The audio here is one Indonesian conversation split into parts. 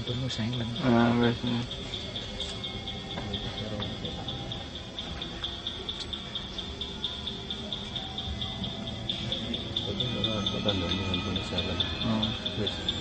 tôi mua sáng lên. Wes.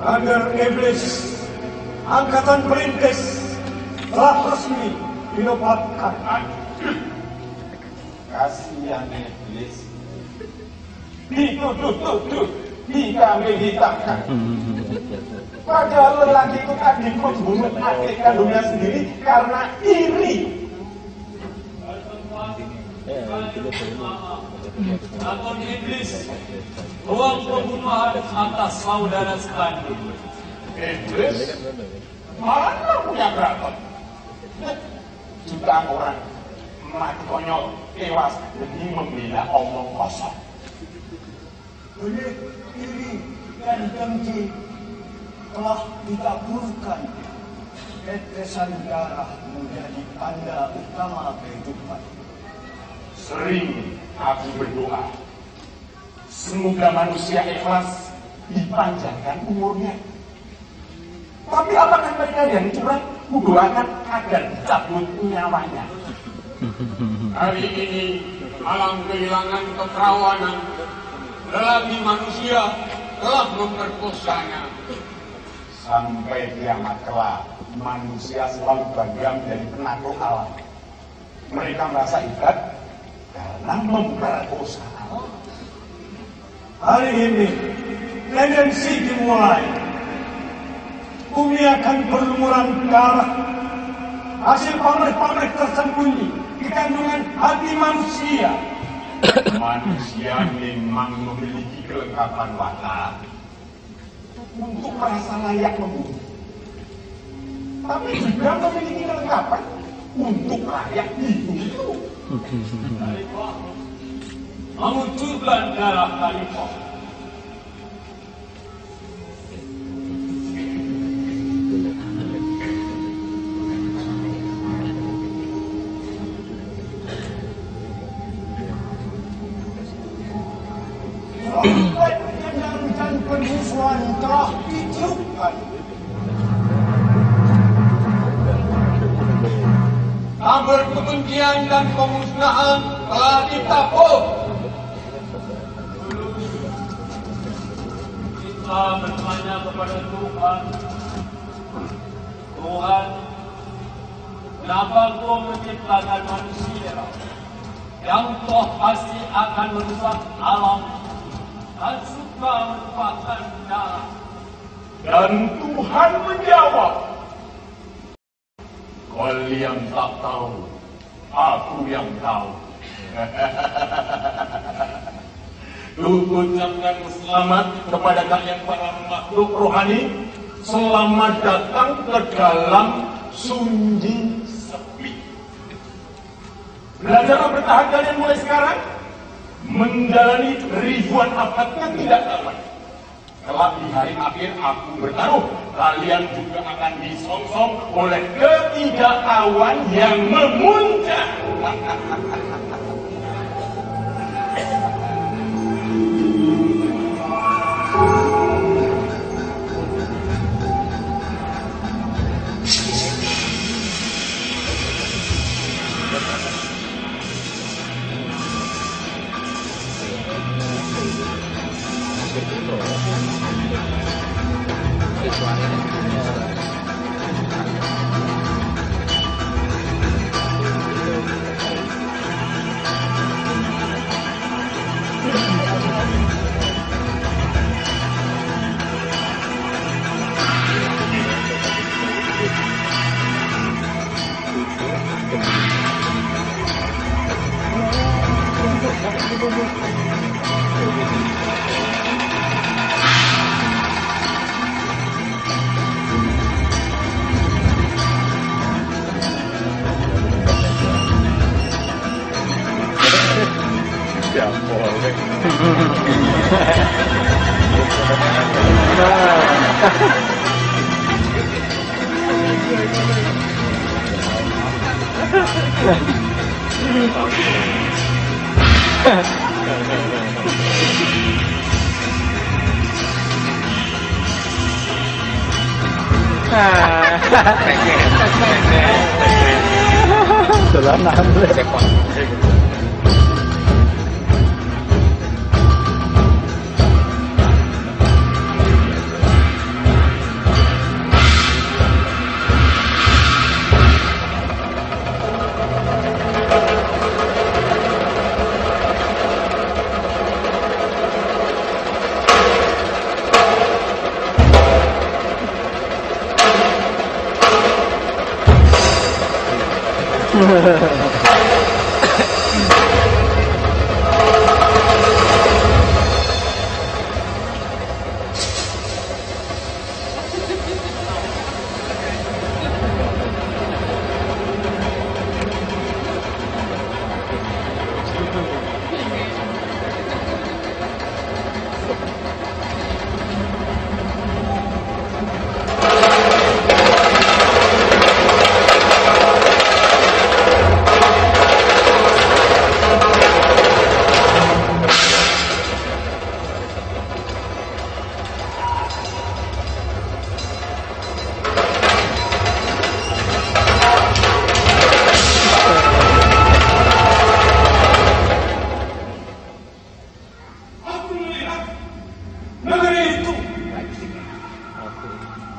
agar iblis angkatan perintis telah resmi dinobatkan. Kasihan iblis, dituduh-tuduh, dikambing-hitamkan. Padahal lelaki itu tadi membunuh adik kandungnya sendiri karena iri. Namun iblis ruang pembunuhan atas saudara sekandung. Iblis mana punya keraton? Jutaan orang mati konyol tewas demi membela omong kosong. Benih iri dan dengki telah ditaburkan. Tetesan darah menjadi tanda utama kehidupan. Sering aku berdoa, semoga manusia ikhlas dipanjangkan umurnya. Tapi apakah mereka yang curang mendoakan agar dicabut nyawanya? Hari ini alam kehilangan keperawanan. Lelaki manusia telah memperkosanya. Sampai kiamat kelak, manusia selalu bangga menjadi penakluk alam. Mereka merasa hebat karena memperkosa alam. Hari ini tendensi dimulai. Bumi akan berlumuran darah. Hasil pamrih-pamrih tersembunyi di kandungan hati manusia. Manusia memang memiliki kelengkapan watak untuk merasa layak membunuh, tapi juga memiliki kelengkapan untuk layak dibunuh. Khalifah mengucurkan darah Khalifah. Dan permusuhan telah ditiupkan. Tabur kebencian dan pemusnahan telah ditapuk. Kita bertanya kepada Tuhan, Tuhan, kenapa Kau menciptakan manusia yang toh pasti akan merusak alam dan suka merupakan darah? Dan Tuhan menjawab, kalian tak tahu, aku yang tahu. Ucapkan selamat kepada kalian para makhluk rohani. Selamat datang ke dalam sunyi sepi. Belajarlah bertahan kalian mulai sekarang. Menjalani ribuan abadnya tidak dapat. Kelak di hari akhir aku bertaruh, kalian juga akan disongsong oleh ketidaktahuan yang memuncak.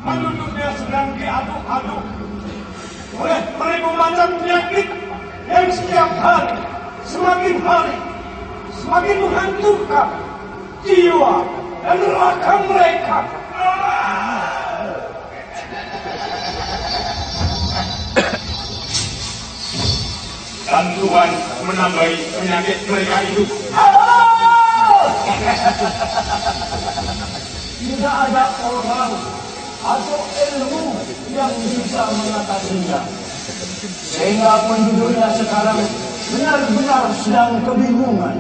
Penduduknya sedang diaduk-aduk oleh beribu macam penyakit yang setiap hari semakin menghancurkan jiwa dan raga mereka. Dan Tuhan menambahi penyakit mereka itu. Tidak ada orang atau ilmu yang bisa mengatasinya, sehingga penduduknya sekarang benar-benar sedang kebingungan.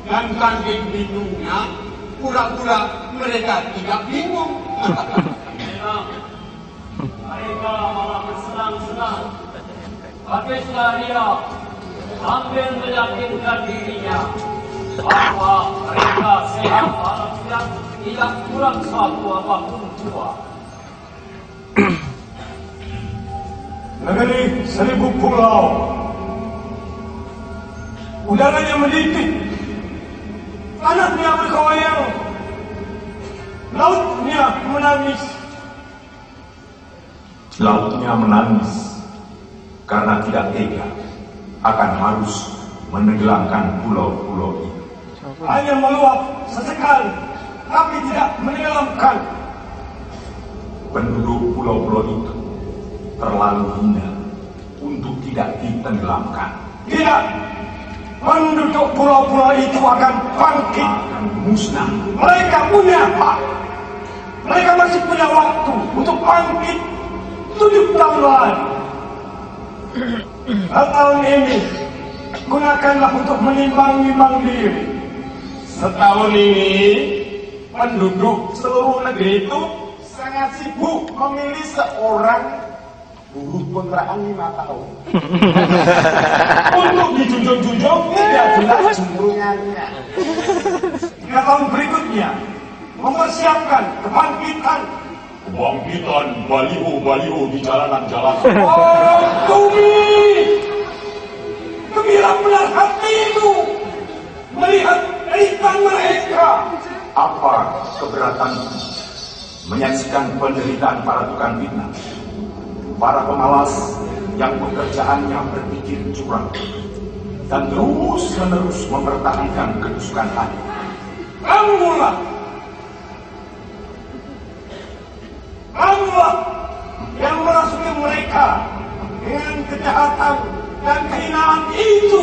Dan saking bingungnya, pura-pura mereka tidak bingung. Mereka malah bersenang-senang. Habislah dia sambil meyakinkan dirinya bahwa mereka sehat walafiat, tidak kurang satu apapun jua. Negeri 1000 pulau, udaranya mendidih, tanahnya bergoyang, lautnya menangis. Lautnya menangis karena tidak tega akan harus menenggelamkan pulau-pulau itu. Hanya meluap sesekali, tapi tidak menenggelamkan. Penduduk pulau-pulau itu terlalu hina untuk tidak ditenggelamkan. Tidak, penduduk pulau-pulau itu akan bangkit, Akan musnah. mereka punya hak, mereka masih punya waktu untuk bangkit 7 tahun lagi. Tahun ini gunakanlah untuk menimbang-nimbang diri. Setahun ini, penduduk seluruh negeri itu sangat sibuk memilih seorang buruh kontrakan 5 tahun. Untuk dijunjung-junjung tidak jelas jumlahnya. 3 tahun berikutnya mempersiapkan kebangkitan. Kebangkitan baliho-baliho di jalanan-jalanan. Oh bumi, gembira benar hatimu melihat derita mereka. Apa keberatan menyaksikan penderitaan para tukang fitnah, para pemalas yang pekerjaannya berpikir curang dan terus-menerus mempertahankan ketusukan hati. Kamulah yang merasuki mereka dengan kejahatan dan kehinaan itu.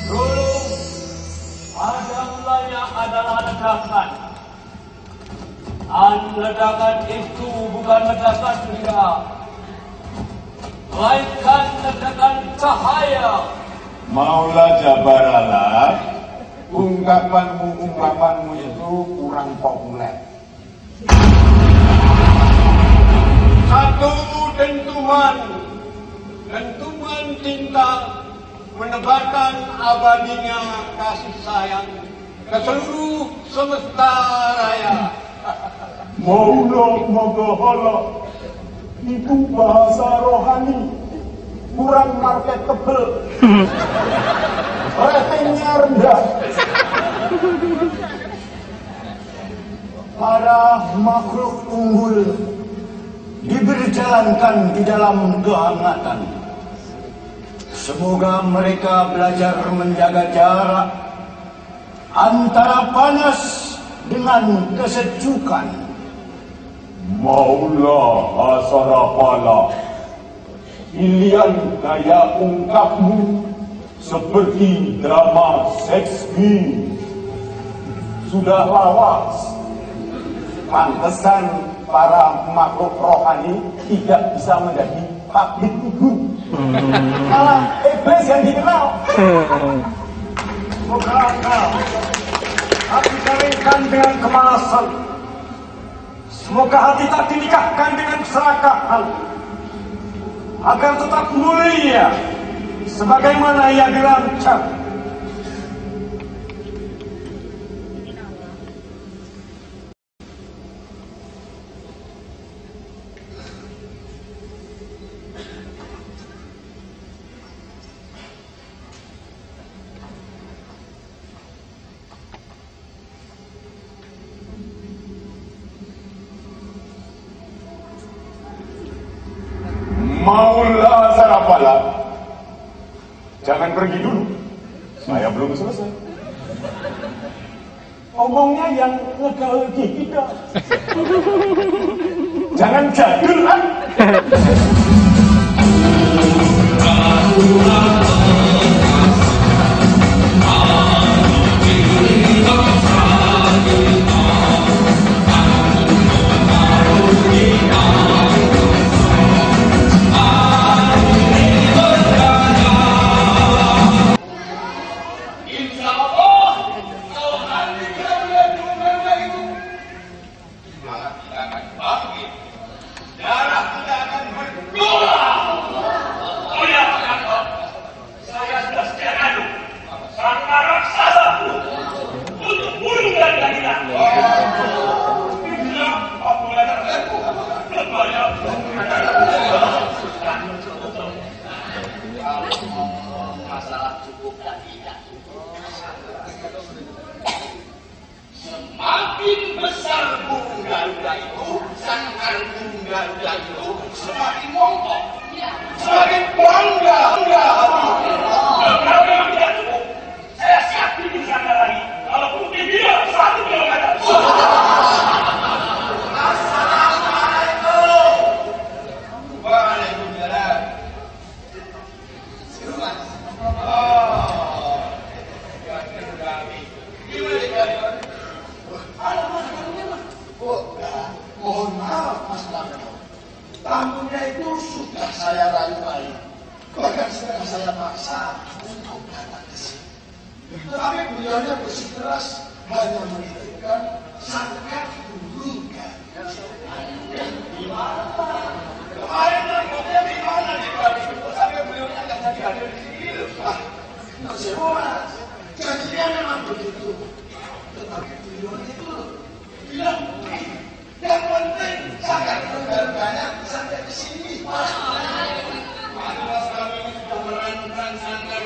Dulu pada mulanya adalah ledakan. Dan ledakan itu bukan ledakan benda, melainkan ledakan cahaya. Maulah Jabaralah, ungkapanmu itu kurang populer. Satu dentuman cinta menebarkan abadinya kasih sayang ke seluruh semesta raya. Maulah Magahala Itu bahasa rohani, kurang marketable, ratingnya rendah. Para makhluk unggul diberi jalankan di dalam kehangatan. Semoga mereka belajar menjaga jarak antara panas dengan kesejukan. Maulah Asarapala, pilihan gaya ungkapmu seperti drama Shakespeare. Sudah lawas. Pantesan para makhluk rohani tidak bisa menjadi public figure. Malah iblis yang dikenal. Semoga hati kalian dengan kemalasan. Semoga hati tak dinikahkan dengan keserakahan, agar tetap mulia sebagaimana yang dirancang. Maulah Asarapala, jangan pergi dulu. Saya belum selesai. Ngomongnya yang ngegal kita. Jangan jadul, kan? Semakin besar burung Garuda itu, sangkar burung Garuda itu semakin montok, semakin bangga. Kalau memang tidak cukup, saya siap bikin sana lagi. Kalau putih dia 1 kilometer. Assalamualaikum. Waalaikumsalam. Siruman. Mohon maaf Mas Lando, tamunya itu sudah saya rayu-rayu, bahkan sudah saya paksa untuk datang ke sini. Tapi beliaunya bersikeras hanya menitipkan sangkat burung Garuda. Gimana? Kemarin rambutnya di mana nih Pak? Sampai beliaunya nggak jadi hadir di sini loh. Mas, jadinya memang begitu. Tetapi beliaunya itu bilang yang penting sangat berbanyak sampai ke sini. Mas kami sudah merancang sangat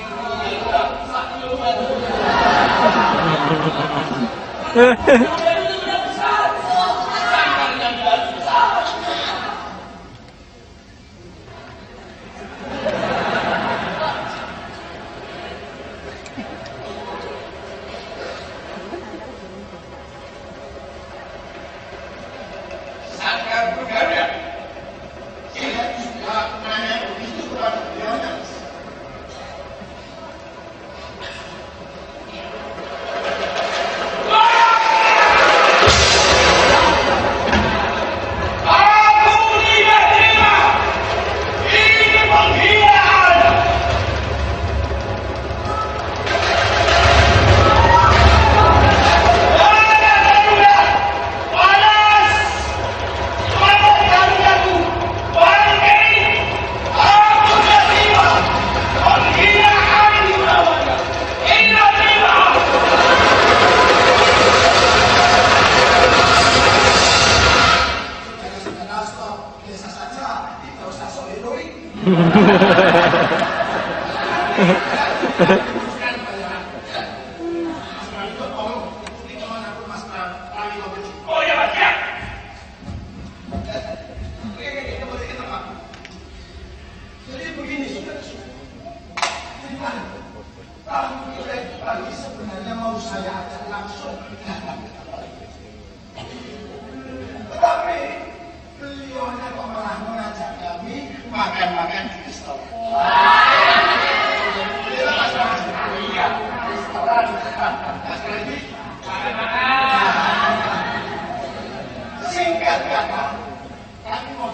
tadi sebenarnya mau saya ajak langsung datang ke tempat ini. Tetapi beliaunya kok malah mengajak kami makan-makan di restoran. Iya, restoran. Singkat kata, kami mau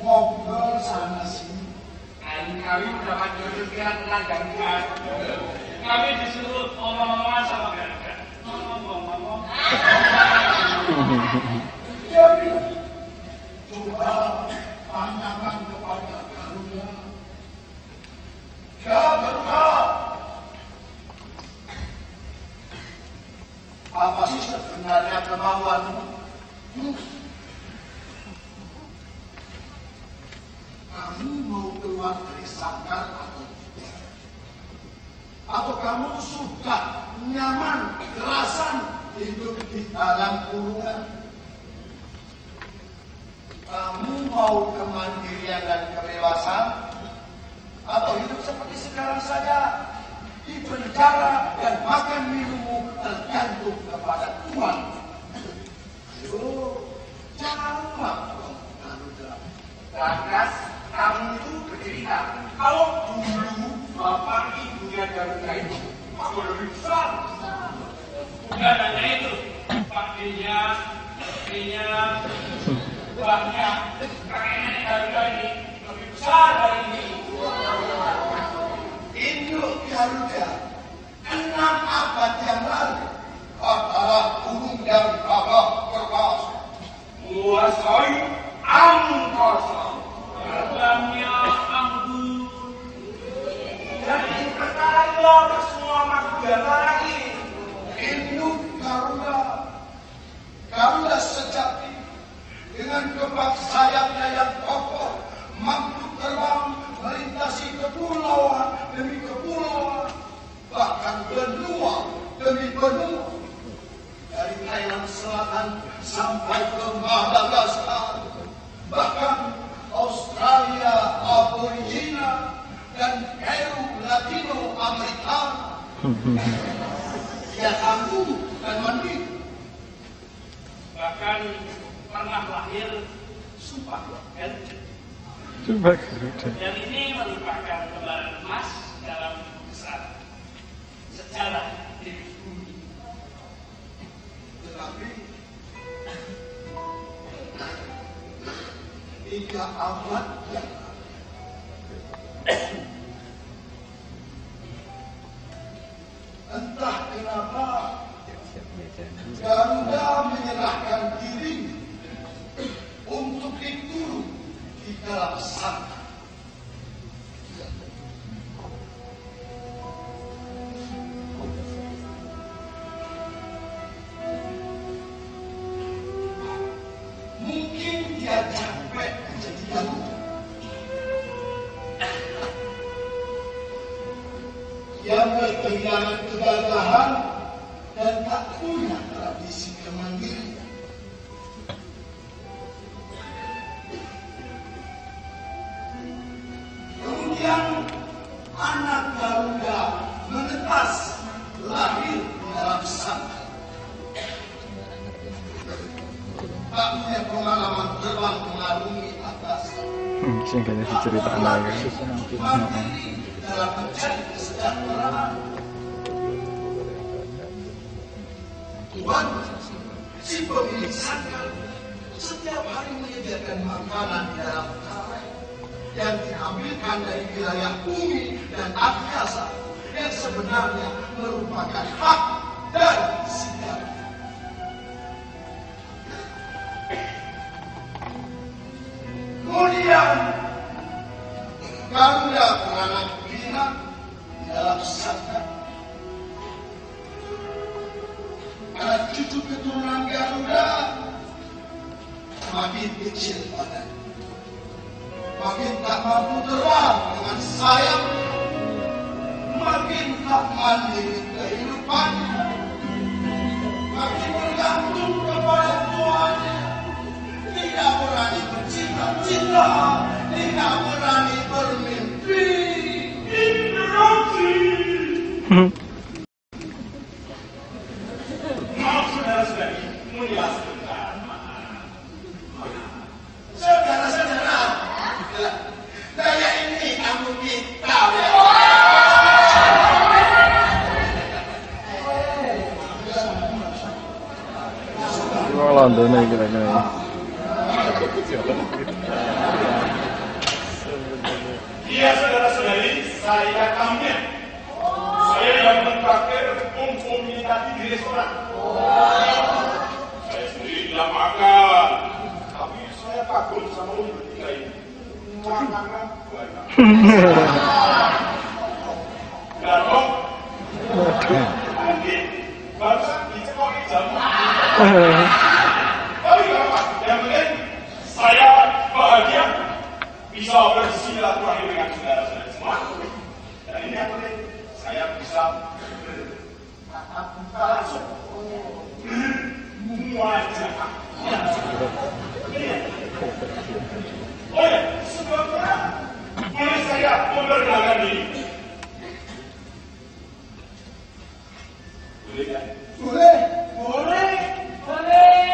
ngobrol sana sini. Kami mendapat kejutan tentang gangguan. Kami disuruh ngomong-ngomongan sama Garuda. Ngomong-ngomong. Jadi, coba tanyakan kepada Garuda. Ya Garuda, apa sih sebenarnya kemauanmu? Kamu mau keluar dari sangkar atau tidak? Atau kamu sudah nyaman, kerasan hidup di dalam kurungan? Kamu mau kemandirian dan kebebasan? Atau hidup seperti sekarang saja, di penjara dan makan minummu tergantung kepada Tuhan? Ayo, jawab dong, Garuda. Lantas, kamu itu bercerita kalau dulu bapak ibunya Garuda itu lebih besar. Bukan hanya itu, pakainya, istrinya, banyak kakeknya Garuda ini lebih besar dari ini. Induk Garuda 6 abad yang lalu adalah burung yang gagah perkasa. Menguasai angkasa. Terbangnya anggun. Jadi bertarung semua makhluk lagi. Induk Garuda, Garuda sejati dengan kembang sayapnya yang kokoh, mampu terbang melintasi kepulauan demi kepulauan, bahkan benua demi benua, dari Thailand Selatan sampai ke Madagaskar, bahkan Australia Aborigina dan Peru Latino Americana. Dia tangguh dan mandiri. Bahkan pernah lahir Sumpah Garuda. Coba Garuda. Dan ini merupakan lembaran emas dalam besar sejarah di bumi. Tetapi 3 abad yang lalu, entah kenapa Garuda menyerahkan diri untuk dikurung di dalam sangkar. Mungkin dia capek menjadi Garuda. Dia kehilangan kegagahan dan tak punya tradisi kemandirian. Kemudian anak Garuda menetas lahir di dalam sangkar. Tak punya pengalaman terbang mengarungi atasan. Singkatnya diceritakan lagi. Mandiri dalam mencari kesejahteraan. Tuhan, si pemilik sangkar, setiap hari menyediakan makanan di dalam karai yang diambilkan dari wilayah bumi dan angkasa yang sebenarnya merupakan hak dari si Garuda. Kemudian Garuda beranak pinak di dalam sangkar. Anak cucu keturunan Garuda makin kecil badan, makin tak mampu terbang dengan sayap, makin tak mandiri kehidupannya, makin bergantung kepada tuannya, tidak berani bercita-cita, tidak berani bermimpi. Kontone kira-kira. Iya saudara-saudari, saya tamunya. Saya yang mentraktir ini tadi di restoran. Saya sendiri tidak makan, tapi saya kagum sama lu bertiga ini. Makanan banyak. Garong. Mungkin bangsa dicekoki jamu. Tapi nggak apa, yang penting saya bahagia bisa bersilaturahmi dengan saudara-saudara semua. Dan ini yang penting saya bisa bertatap muka langsung. Bermuajah. Oh ya, sebelumnya boleh saya memperkenalkan diri? Boleh kan? Boleh. Boleh. Boleh.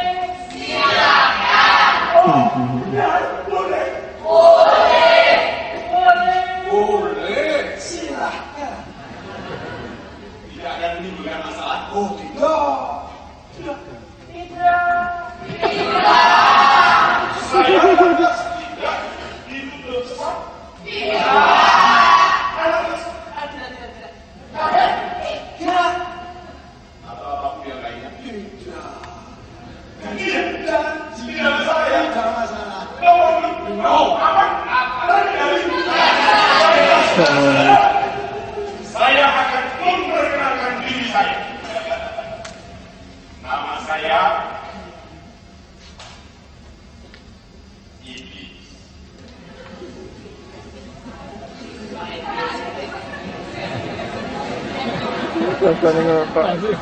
Silakan. Oh, ya, boleh. Boleh. Boleh. Boleh. Silahkan. Tidak ada menimbulkan masalah. Oh, tidak. Saya tidak. Itu belum sesat. Tidak. Atau apapun yang lainnya. Tidak. Tidak. Tidak masalah ya. Tidak masalah. Saya akan memperkenalkan diri saya. Nama saya Iblis. Rasane ngerokok sih.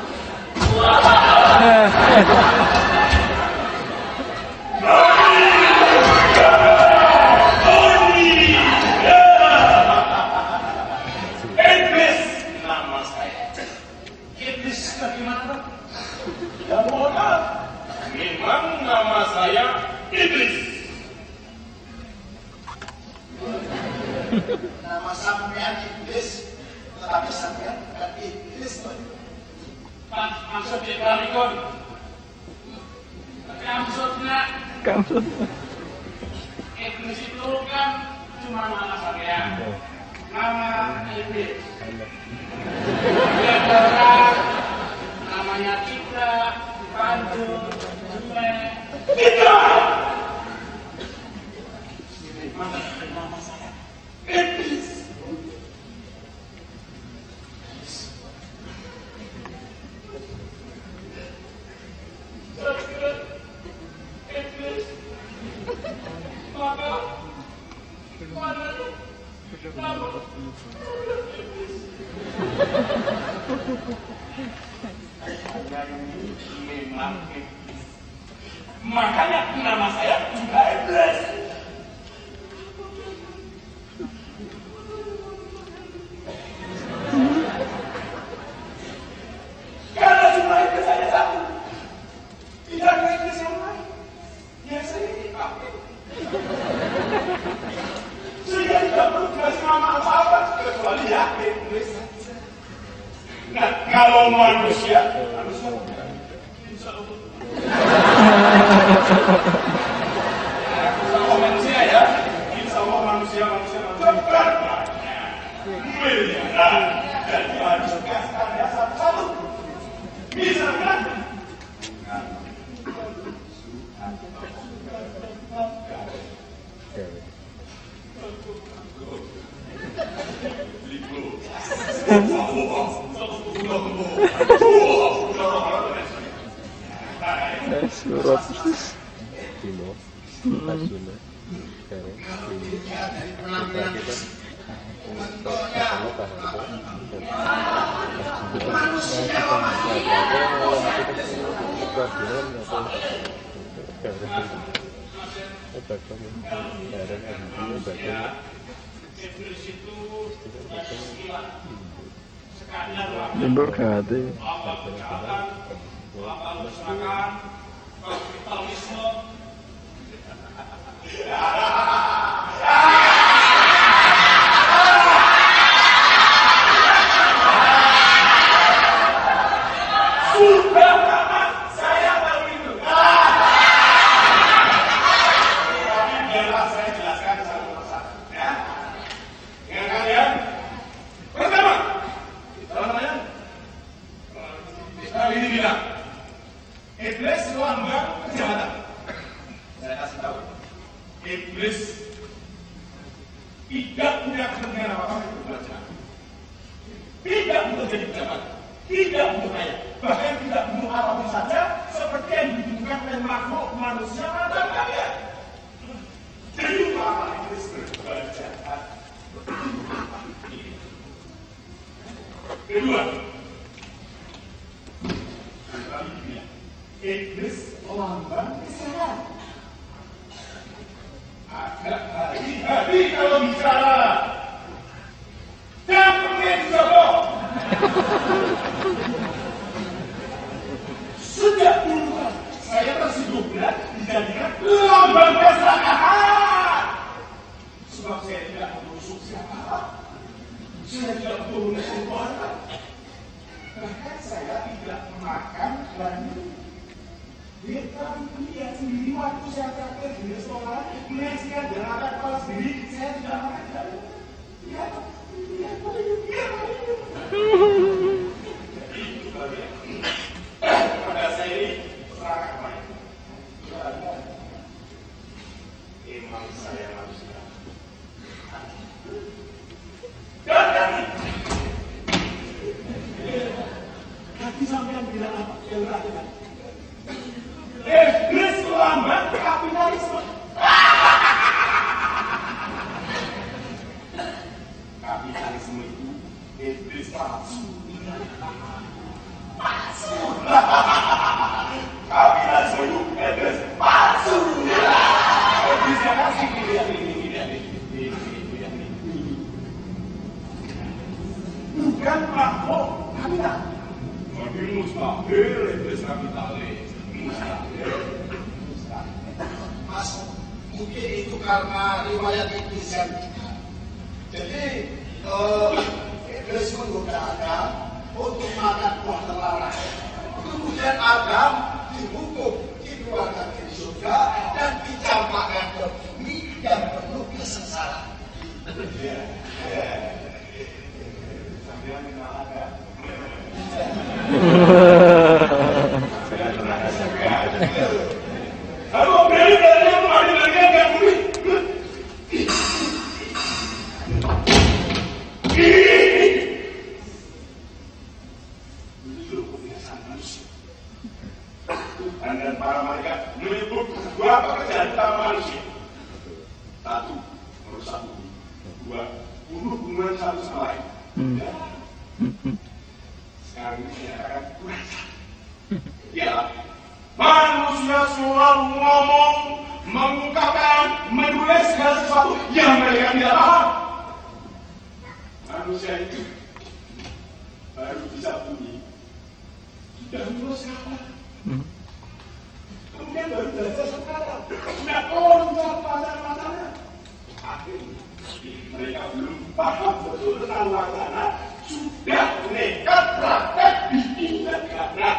Iblis nama saya. Iblis bagaimana? Ya mohon maaf. Memang nama saya Iblis. Nama sampean Iblis, tetapi sampean bukan Iblis, Pak. Maksudnya Balikon. Maksudnya Iblis itu kan cuma nama saya. Nama Iblis. Ada orang namanya Citra, Pandu, Jume. Nama saya Iblis. Iblis. Maka mana nama Saya ini memang Iblis. Makanya nama saya juga Iblis. Karena jumlah Iblis hanya satu. Tidak ada Iblis yang lain. Ya saya ini pakai. Sehingga tidak perlu dikasih nama apa-apa kecuali ya Iblis saja. Nah, kalau manusia insya Allah. Kalau manusia ya, insya Allah manusia banyak. Miliaran. Jadi harus kasih dia satu-satu. Misalkan Surat. Dari penampilan manusia Iblis itu istilah sekadar Limbur gati. lambang kejahatan, lambang keserakahan, kapitalisme. sudah lama saya tahu itu. bilang, iblis lambang kejahatan. Saya kasih tahu, iblis tidak punya kepentingan apa-apa itu belajar. Tidak untuk jadi pejabat, tidak untuk kaya, bahkan tidak untuk apapun saja seperti yang dibutuhkan oleh makhluk manusia pada kalian. Jadi untuk apa iblis berbelajar? Kedua, iblis lambang kesalahan. Agak hati-hati kalau bicara. Jangan pergi dicoba. Sejak dulu saya tersinggung dijadikan lambang kesalahan. Sebab saya tidak menusuk siapa. Saya tidak menusuk orang. Bahkan saya tidak makan dan kita lihat sendiri waktu saya terakhir di restoran menyaksikan gerakan kepala sendiri, saya tidak makan. Lihat. Itu bagian. Pada saya ini serangan kemarin. Emang saya manusia. Dan tadi sampai bilang apa? Yang perhatikan. Iblis lambang kapitalisme. Kapitalisme itu iblis palsu. Palsu. Kapitalisme itu iblis palsu. Bisa kasih pilihan ini. Bukan makhluk kapital. Tapi mustahil iblis kapitalis. Mas, mungkin itu karena riwayat iblis yang tidak. Jadi iblis menggoda Adam untuk makan buah terlarang. Kemudian Adam dihukum dikeluarkan dari surga dan dicampakkan ke bumi yang penuh kesengsaraan. Sampai kenal Adam. Kalau berani kalian mengambil lagi agak sulit. Itu kebiasaan manusia. Tuhan dan para malaikat menyebut dua pekerjaan utama manusia. Satu, merusak bumi. Dua, bunuh hubungan satu sama lain. Sekarang ini saya akan kurasa. Ya, manusia selalu ngomong, mengungkapkan, menulis segala sesuatu yang mereka tidak paham. Manusia itu baru bisa bunyi dan terus kapan? Kemudian baru belajar sekarang, sudah loncat pada-padanya. Akhirnya mereka belum paham betul tentang wacana, sudah nekat praktek ditindak karena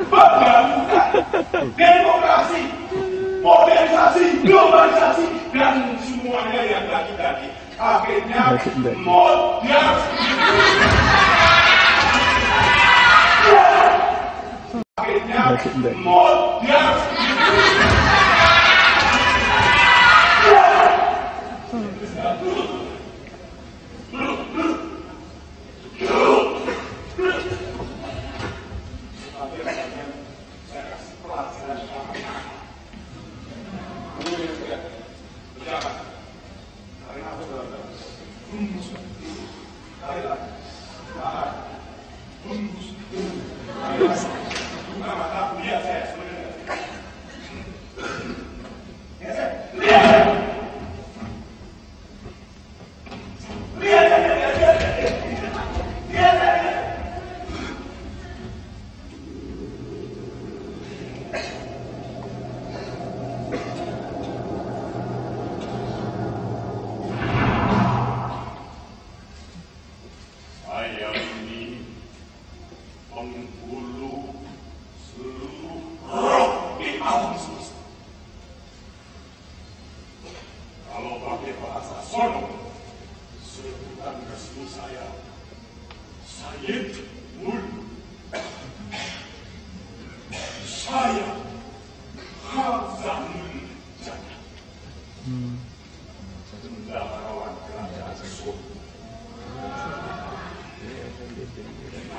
pembangunan, demokrasi, modernisasi, globalisasi, dan semuanya yang lagi-lagi. Akhirnya modern. Akhirnya modern.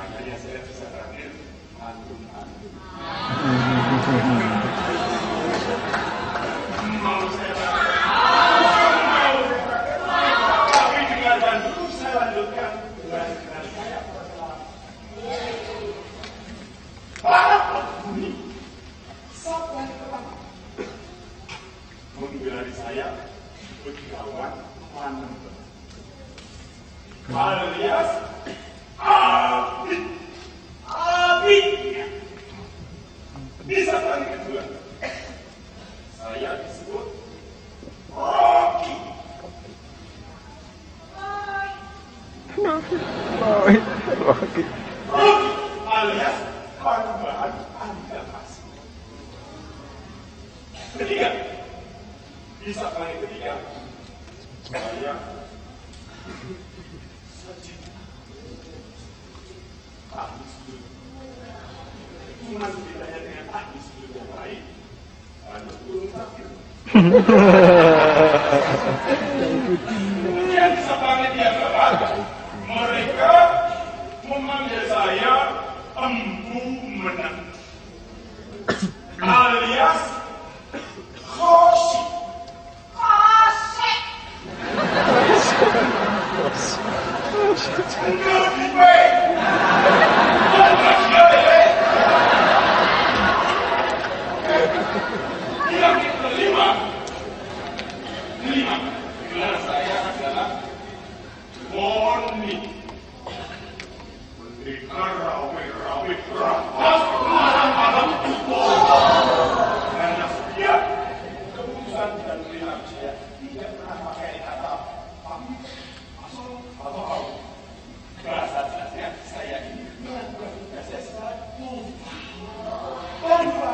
Makanya saya bisa terakhir antum-antum. Mau saya tapi dengarkan dulu, saya lanjutkan dengan saya perkenalan. Para penghuni siapa yang pertama menggelari saya Begawan Manem alias Abi. Bisa kali kedua saya disebut Rocky. Rocky Alias Panggilan Anda Kasih. Ketiga, bisa kali ketiga saya ahli sudut. Cuma bedanya dengan ahli sudut yang lain, ada burung takdir. Kemudian bisa banget dia berapa? Mereka memanggil saya Empu Menang alias Khoshi. Enggak lebih baik. Yang kelima, gelar saya adalah Boni. Mendekar rawe-rawe rapat malam-malam karena setiap keputusan dan perilaku saya tidak pernah pakai kata pamit atau mau. Bahasa jelasnya saya ini melakukan tugas saya secara tanpa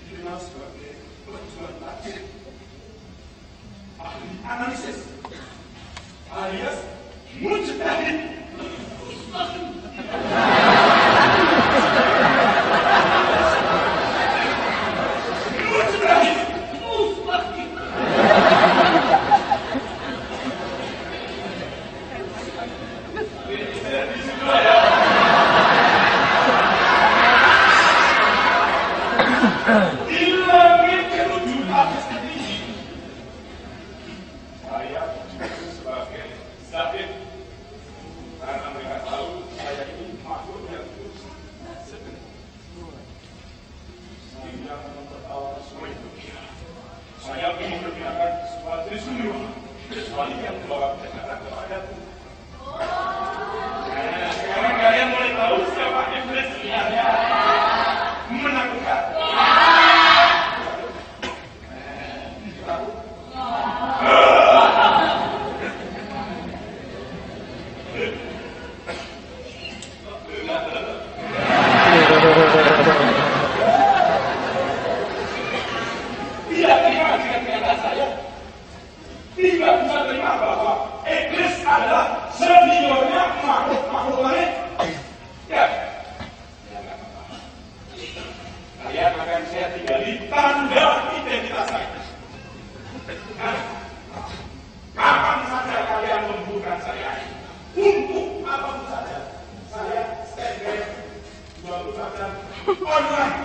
dikenal sebagai pejuang takdir, ahli analisis, alias mujtahid. Di langit ketujuh atas tinggi, saya disebut sebagai Zahid karena mereka tahu saya ini makhluk yang sedang sehingga mempertawakan semua itu. Saya ingin memperkenalkan sesuatu semua kecuali yang membawa kebenaran kepadaku. Nah, sekarang kalian mulai tahu siapa iblis sebenarnya. Menakutkan. Tidak terima dengan kata saya. Tidak bisa terima bahwa iblis adalah seniornya makhluk lain. Ya. Kalian akan saya tinggali tanda identitas saya. Kapan saja kalian membutuhkan saya, untuk apapun saja, saya standby 24 jam online.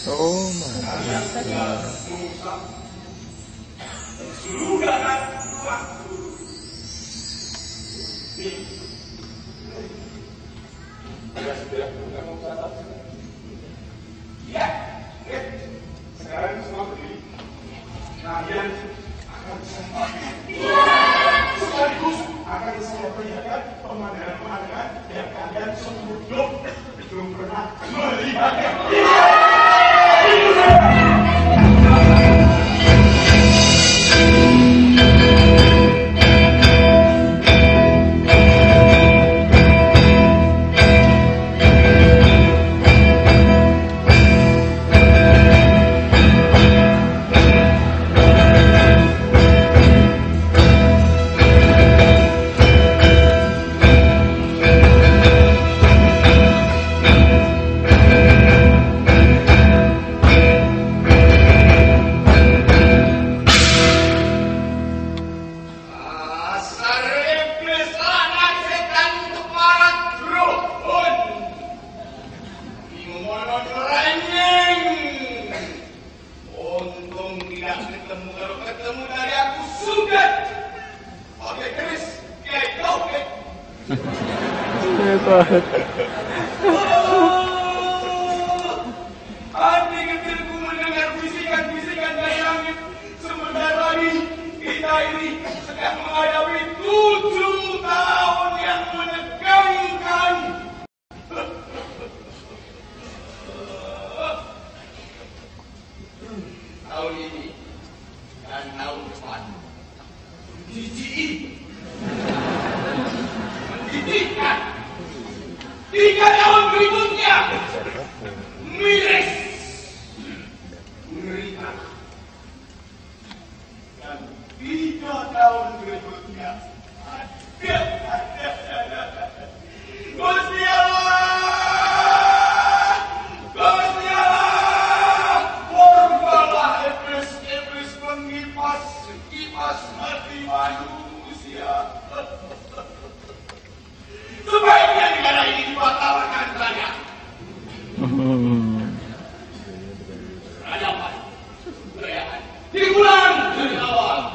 oh my Kalian tinggal mengusap sudah waktu. Sudah, kamu catat. Ya, sekarang semua berdiri. Kalian akan sekaligus akan saya perlihatkan pemandangan-pemandangan yang kalian belum pernah melihatnya. Hati kecilku mendengar bisikan-bisikan dari langit. Sebentar lagi kita ini sedang menghadapi 7 tahun yang menegangkan. Tahun ini dan tahun depan menjijikkan. 3 tahun berikutnya miris, mengerikan. Dan 3 tahun berikutnya Gusti Allah, Gusti Allah, warbalah iblis kipas mati manusia. Sebaiknya negara ini dibatalkan saja. Peradaban, kebudayaan diulang dari awal.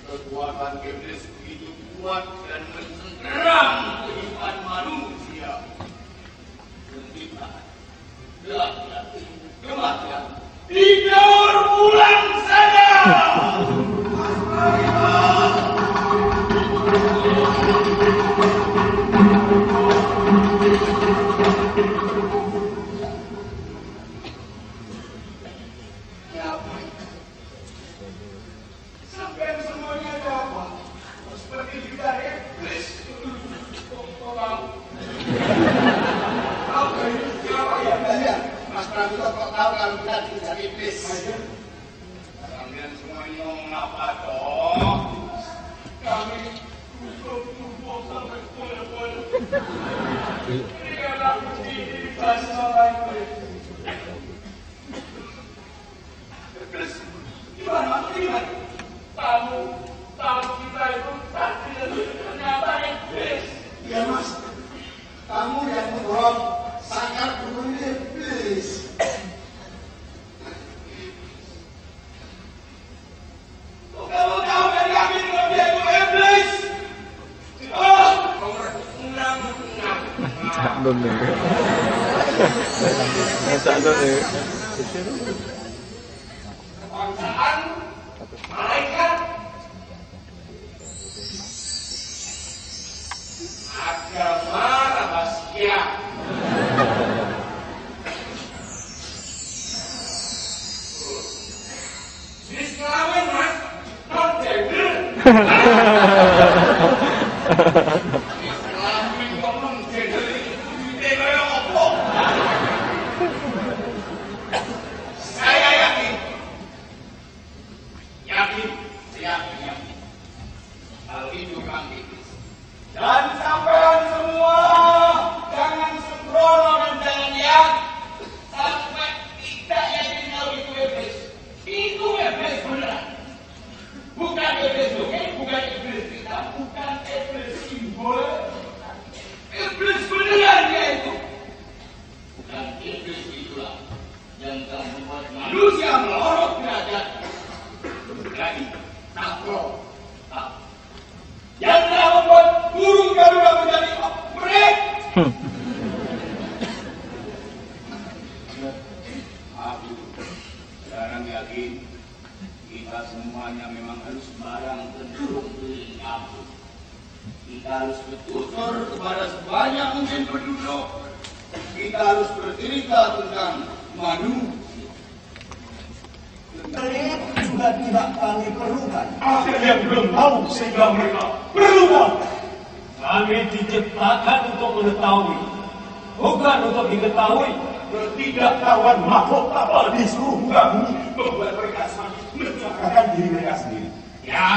Kekuatan iblis begitu kuat dan mencengkeram kehidupan manusia. Penciptaan, kematian, didaur ulang saja. Sampai semuanya ada apa? Seperti juga iblis. Mas Prabu kok tahu kalau kita dikejar iblis? Kalian semua ini ngomong apa dong? Kami tubuh sampai puluh-puluh. Ini kadang begini bahasa lain. Iblis, gimana? Tamu kita itu tadi ternyata iblis. Iya mas, kamu yang mendorong sangkar bunuh iblis. Kamu tahu dari kami kalau dia itu iblis? Oh, enam. Cakdon nih. Cakdon nih. Kebangsaan, malaikat, agama rahasia. Jenis kelamin mas, non gender. Kelamin kok non gender itu kayak apa? Saya yakin. Kalau itu memang iblis. Dan sampean semua jangan sembrono dan jangan yakin sampai tidak yakin kalau itu iblis. Itu iblis beneran. Bukan iblis dongeng, bukan iblis kita, bukan iblis simbol. Iblis beneran dia itu. Dan iblis itulah yang telah membuat manusia melorot derajat. Jadi, takro, yang telah membuat burung Garuda menjadi upgrade. Aku sekarang yakin kita semuanya memang harus barang cenderung keliling kampung. Kita harus bertutur kepada sebanyak mungkin penduduk. Kita harus bercerita tentang manusia. Mereka juga tidak kami perlukan. Ada yang belum tahu sehingga mereka perlukan. Kami diciptakan untuk mengetahui, bukan untuk diketahui. Ketidaktahuan makhluk kapal di seluruh muka bumi membuat mereka semakin mencelakakan diri mereka sendiri. Ya,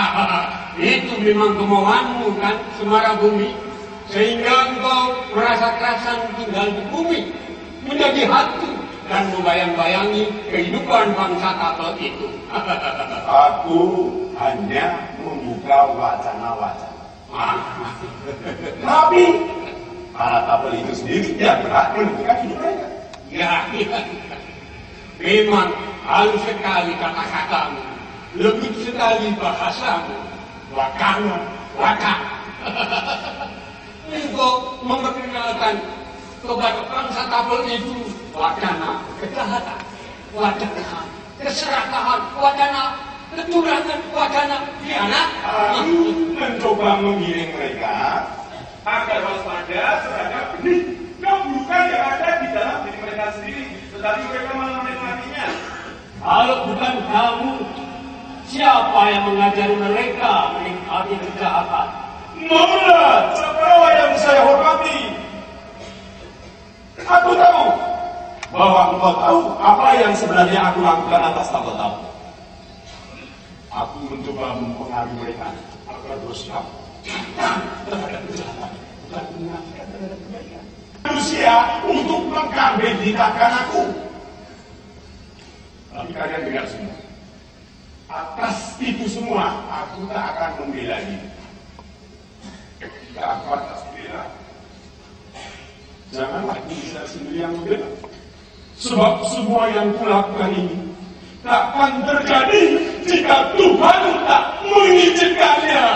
itu memang kemauanmu kan, Semara Bumi. Sehingga engkau merasa kerasan tinggal di bumi, menjadi hantu dan membayang-bayangi kehidupan bangsa kapal itu. Aku hanya membuka wacana-wacana. Tapi para kapal itu sendiri yang berhak menentukan hidup mereka. Ya, memang halus sekali kata-katamu, lebih sekali bahasamu, wakana, waka. untuk memperkenalkan kepada bangsa tabel itu wacana kejahatan, wacana keserakahan, wacana kecurangan, wacana khianat. Aku mencoba mengiring mereka agar waspada terhadap benih keburukan yang ada di dalam diri mereka sendiri, tetapi mereka malah menikmatinya. Kalau bukan kamu, siapa yang mengajari mereka menikmati kejahatan? Maulah Cakrawala yang saya hormati. Aku tahu bahwa engkau tahu apa yang sebenarnya aku lakukan atas tabel-tabel. Aku mencoba mempengaruhi mereka agar bersikap terhadap kejahatan, bukan mengingatkan terhadap kebaikan. Manusia untuk mengkambing-hitamkan aku. Tapi kalian dengar semua. Atas itu semua, aku tak akan membela diri. Tidak aku atas bela. Janganlah diri saya sendiri yang membela. Sebab semua yang kulakukan ini takkan terjadi jika Tuhan tak mengizinkannya.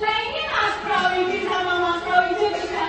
Nah ini Mas Prawijaya sama Mas Prawijaya juga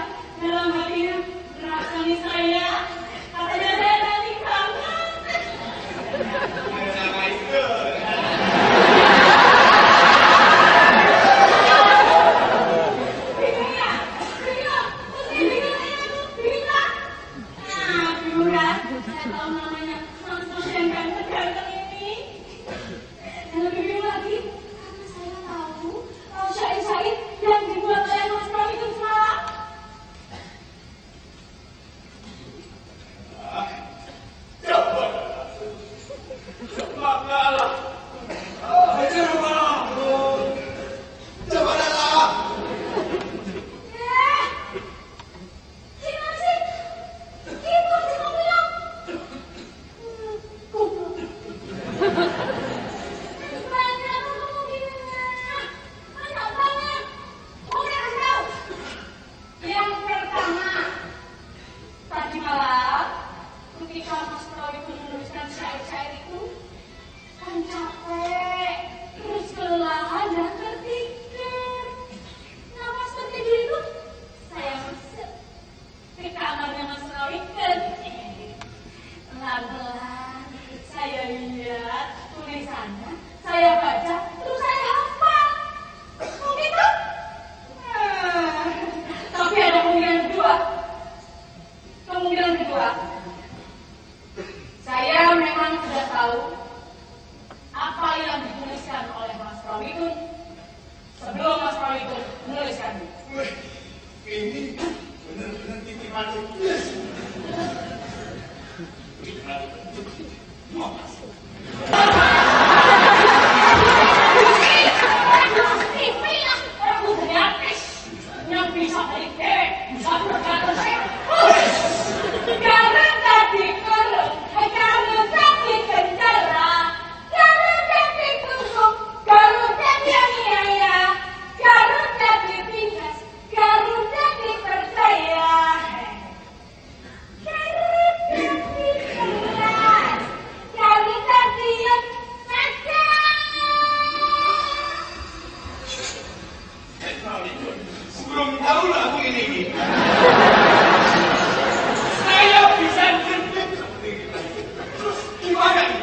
itu menuliskan. Ini benar-benar titipan iblis. Yang bisa balik dewek, bisa berkata karena tadi kerut, karena tadi kendala, karena tadi tusuk, karena tadi aniaya, karena tadi pintas, karena tadi percaya, karena tadi keras, karena tadi yang saja. Belum tahu lagu ini. Saya bisa ngerti. Terus gimana nih?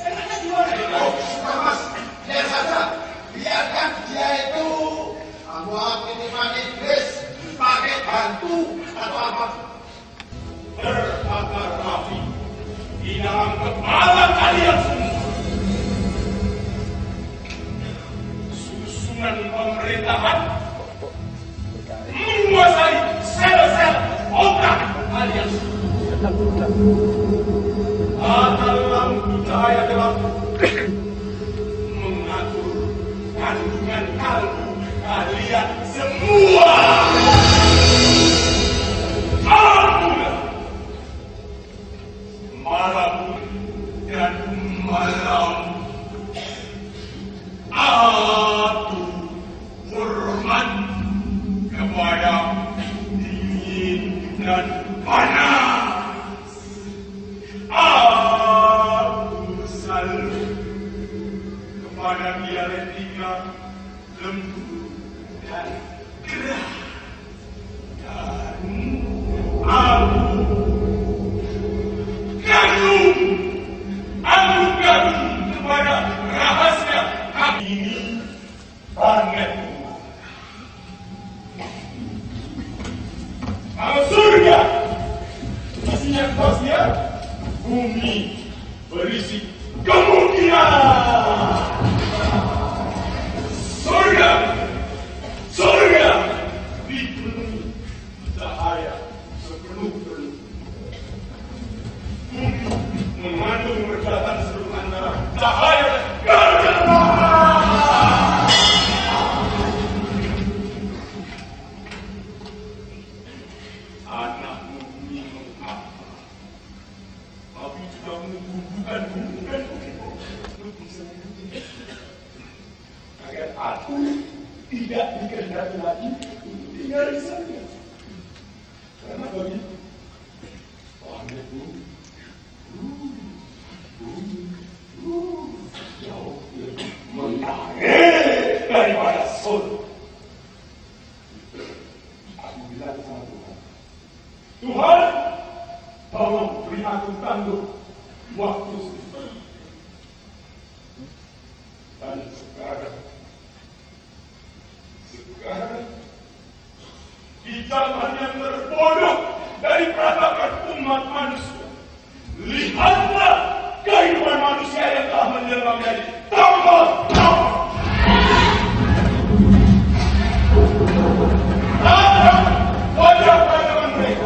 Enaknya gimana nih? Oh, Mas, biar saja. Biarkan dia itu buat titipan iblis pakai bantu atau apa? Berbakar api di dalam kepala kalian semua. Susunan pemerintahan menguasai sel-sel otak kalian semua. Dalam cahaya gelap mengatur kandungan kalbu kalian semua. Malam dan malam aku hormat kepada dingin dan panas. Aku salut kepada dialektika lembut dan gerah. Dan aku kagum kepada rahasia kami ini planet. Kalau surga isinya kosnya, bumi berisi kemungkinan. Surga dipenuhi cahaya sepenuh-penuh. Bumi mengandung perbedaan seluruh antara cahaya dan kegelapan. Anakmu minum apa? Tapi juga menumbuhkan lebih sendiri agar aku tidak dikehendaki lagi tinggal di sana. Karena bagi planetmu jauh lebih menarik daripada surga. Aku bilang sama Tuhan, Tuhan, tolong beri aku tangguh waktu sedikit. Dan sekarang di zaman yang terbodoh dari peradaban umat manusia, lihatlah kehidupan manusia yang telah menjelma menjadi tokoh-tokoh. Lihat wajah-wajah mereka,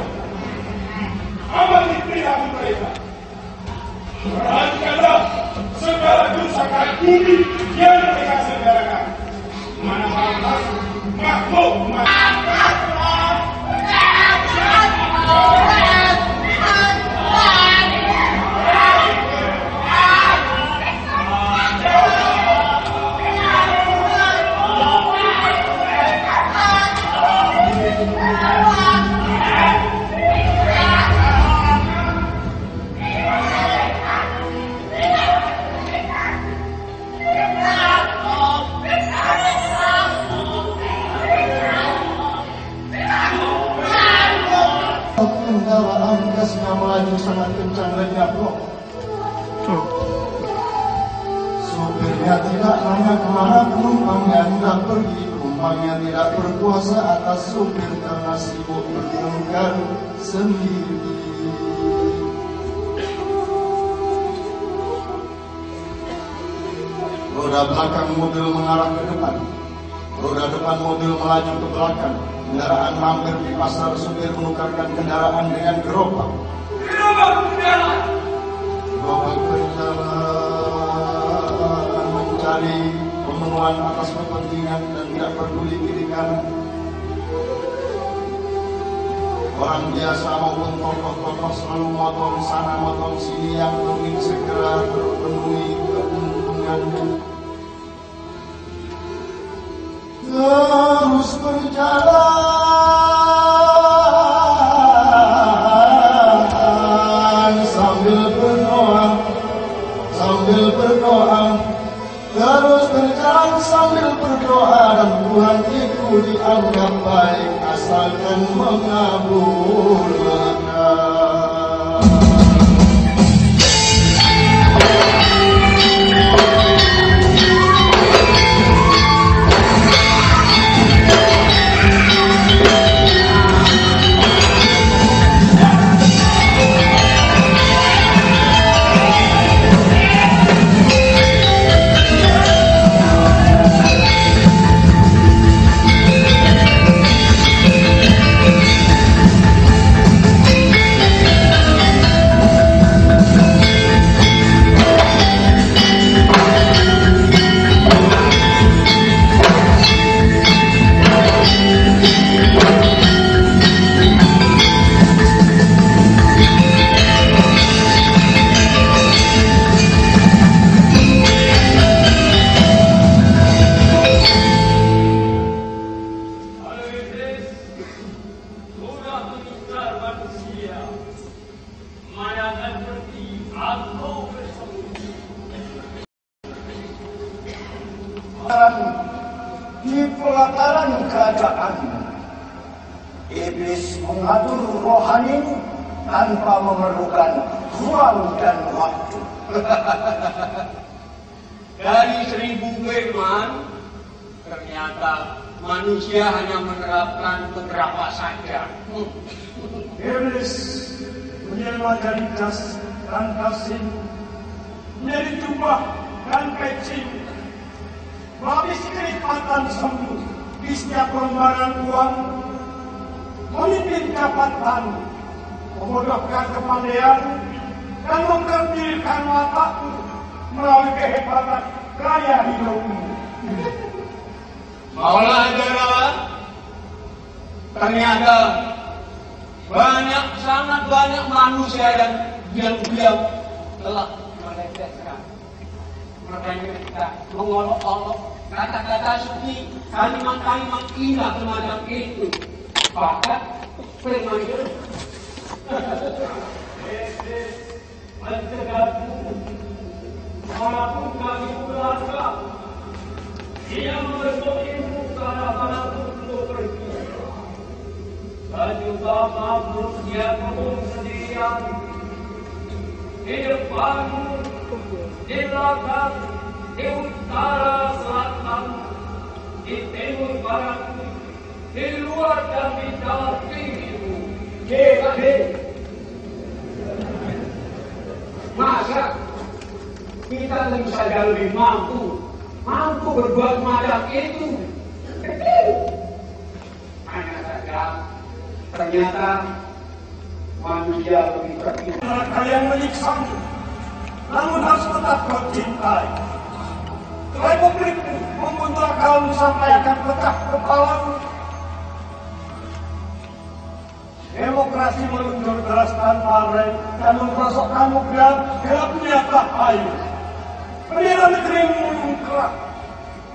amati perilaku mereka. Perhatikanlah segala kerusakan bumi yang mereka selenggarakan. Manakala makhluk kendaraan gasnya melaju sangat kencang dan nyablok. Supirnya tidak nanya kemana, penumpangnya tidak pergi. Penumpangnya tidak berkuasa atas supir karena sibuk bertengkar sendiri. Roda belakang mobil mengarah ke depan. Roda depan mobil melaju ke belakang. Kendaraan mampir di pasar, supir menukarkan kendaraan dengan gerobak. Gerobak berjalan. Gerobak berjalan mencari pemenuhan atas kepentingan dan tidak peduli kiri kanan. Orang biasa maupun tokoh-tokoh selalu motong sana motong sini yang ingin segera terpenuhi keuntungannya. Terus berjalan sambil berdoa, terus berjalan sambil berdoa, dan Tuhan itu dianggap baik asalkan mengabulkan. Di pelataran kerajaan, iblis mengatur rohani tanpa memerlukan ruang dan waktu. Dari 1000 firman, ternyata manusia hanya menerapkan beberapa saja. Iblis menyelewengkan jas dan kasin, menjadi jubah dan peci, menghabis kenikmatan semu di setiap lembaran uang, memimpin jabatan, memodokkan kepandaian, dan mengkerdilkan mataku melalui kehebatan gaya hidupmu. Maulah saudara, ternyata sangat banyak manusia yang diam-diam telah melecehkan, mereka mengolok-olok kata-kata suci, kalimat-kalimat indah semacam itu. Bahkan firman itu mencegahku melakukan keluarga. Dia mempersulimu karena untuk pergi. Dan juga makhluk dia berhubung sendirian. Di depanmu, di belakang, di utara selatan, di timur barat, di luar dan di dalam dirimu. Masa kita tentu saja lebih mampu berbuat semacam itu. Hanya saja ternyata manusia lebih terpilih. Kalian menyiksamu, namun harus tetap kau cintai. Republikmu membunuh akalmu sampai akan pecah kepalamu. Demokrasi meluncur deras tanpa rem dan memperosokkanmu gelapnya bahaya. Bendera negerimu mengkerak,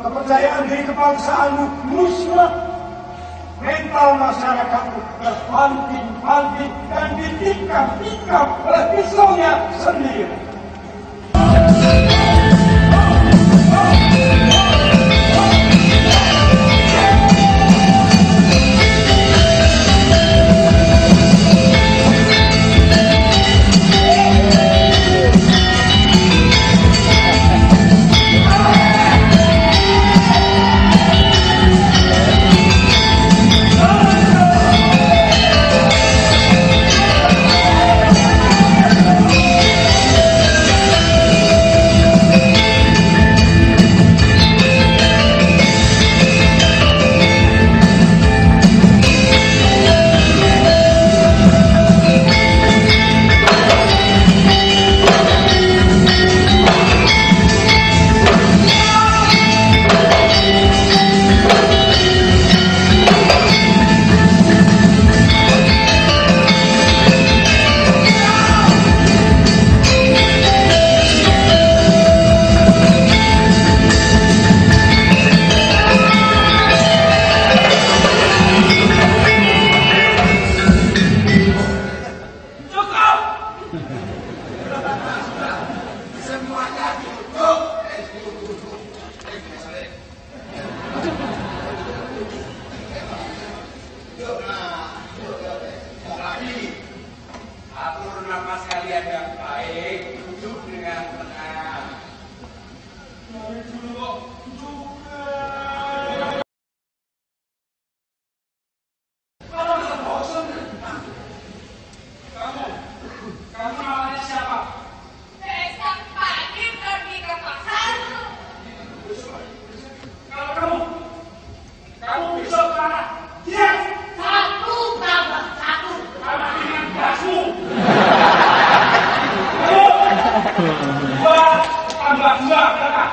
kepercayaan diri kebangsaanmu musnah, mental masyarakatmu terpanting-panting dan ditikam-tikam oleh pisaunya sendiri. Sudah, kata.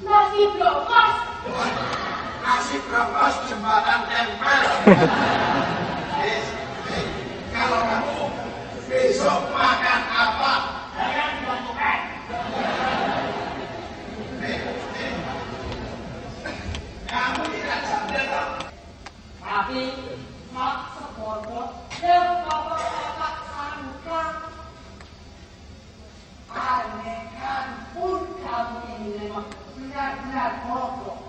Nasi brokos. Nasi brokos jembatan tempel. Kalau kamu besok makan apa? Jangan dilakukan. Kamu tidak sadar. Tapi mak sebodoh dan bapak-bapak sangka. Anehkan pun kamu ini memang benar-benar bodoh.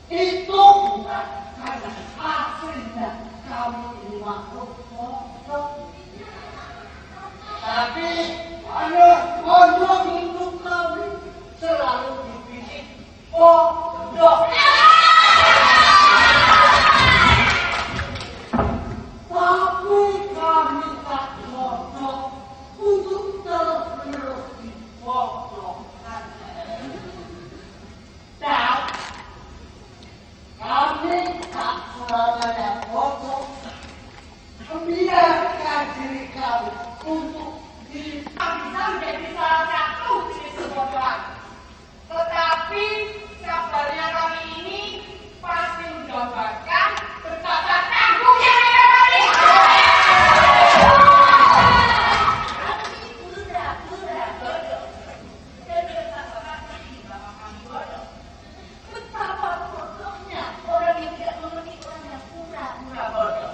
Itu bukan karena aslinya kamu ini makhluk bodoh. Tapi bodoh hidup kami selalu dibikin bodoh. Tapi kami tak bodoh untuk terus dibodohkan. Dan kami tak selamanya bodoh. Membiarkan diri kami untuk bisa menjadi salah satu jenis kebodohan. Tetapi kabarnya kami ini pasti mendapatkan betapa tangguhnya kami. Kami pura-pura bodoh. Dan betapa kami bodoh. Betapa bodohnya orang yang tidak mengerti orang yang pura-pura bodoh.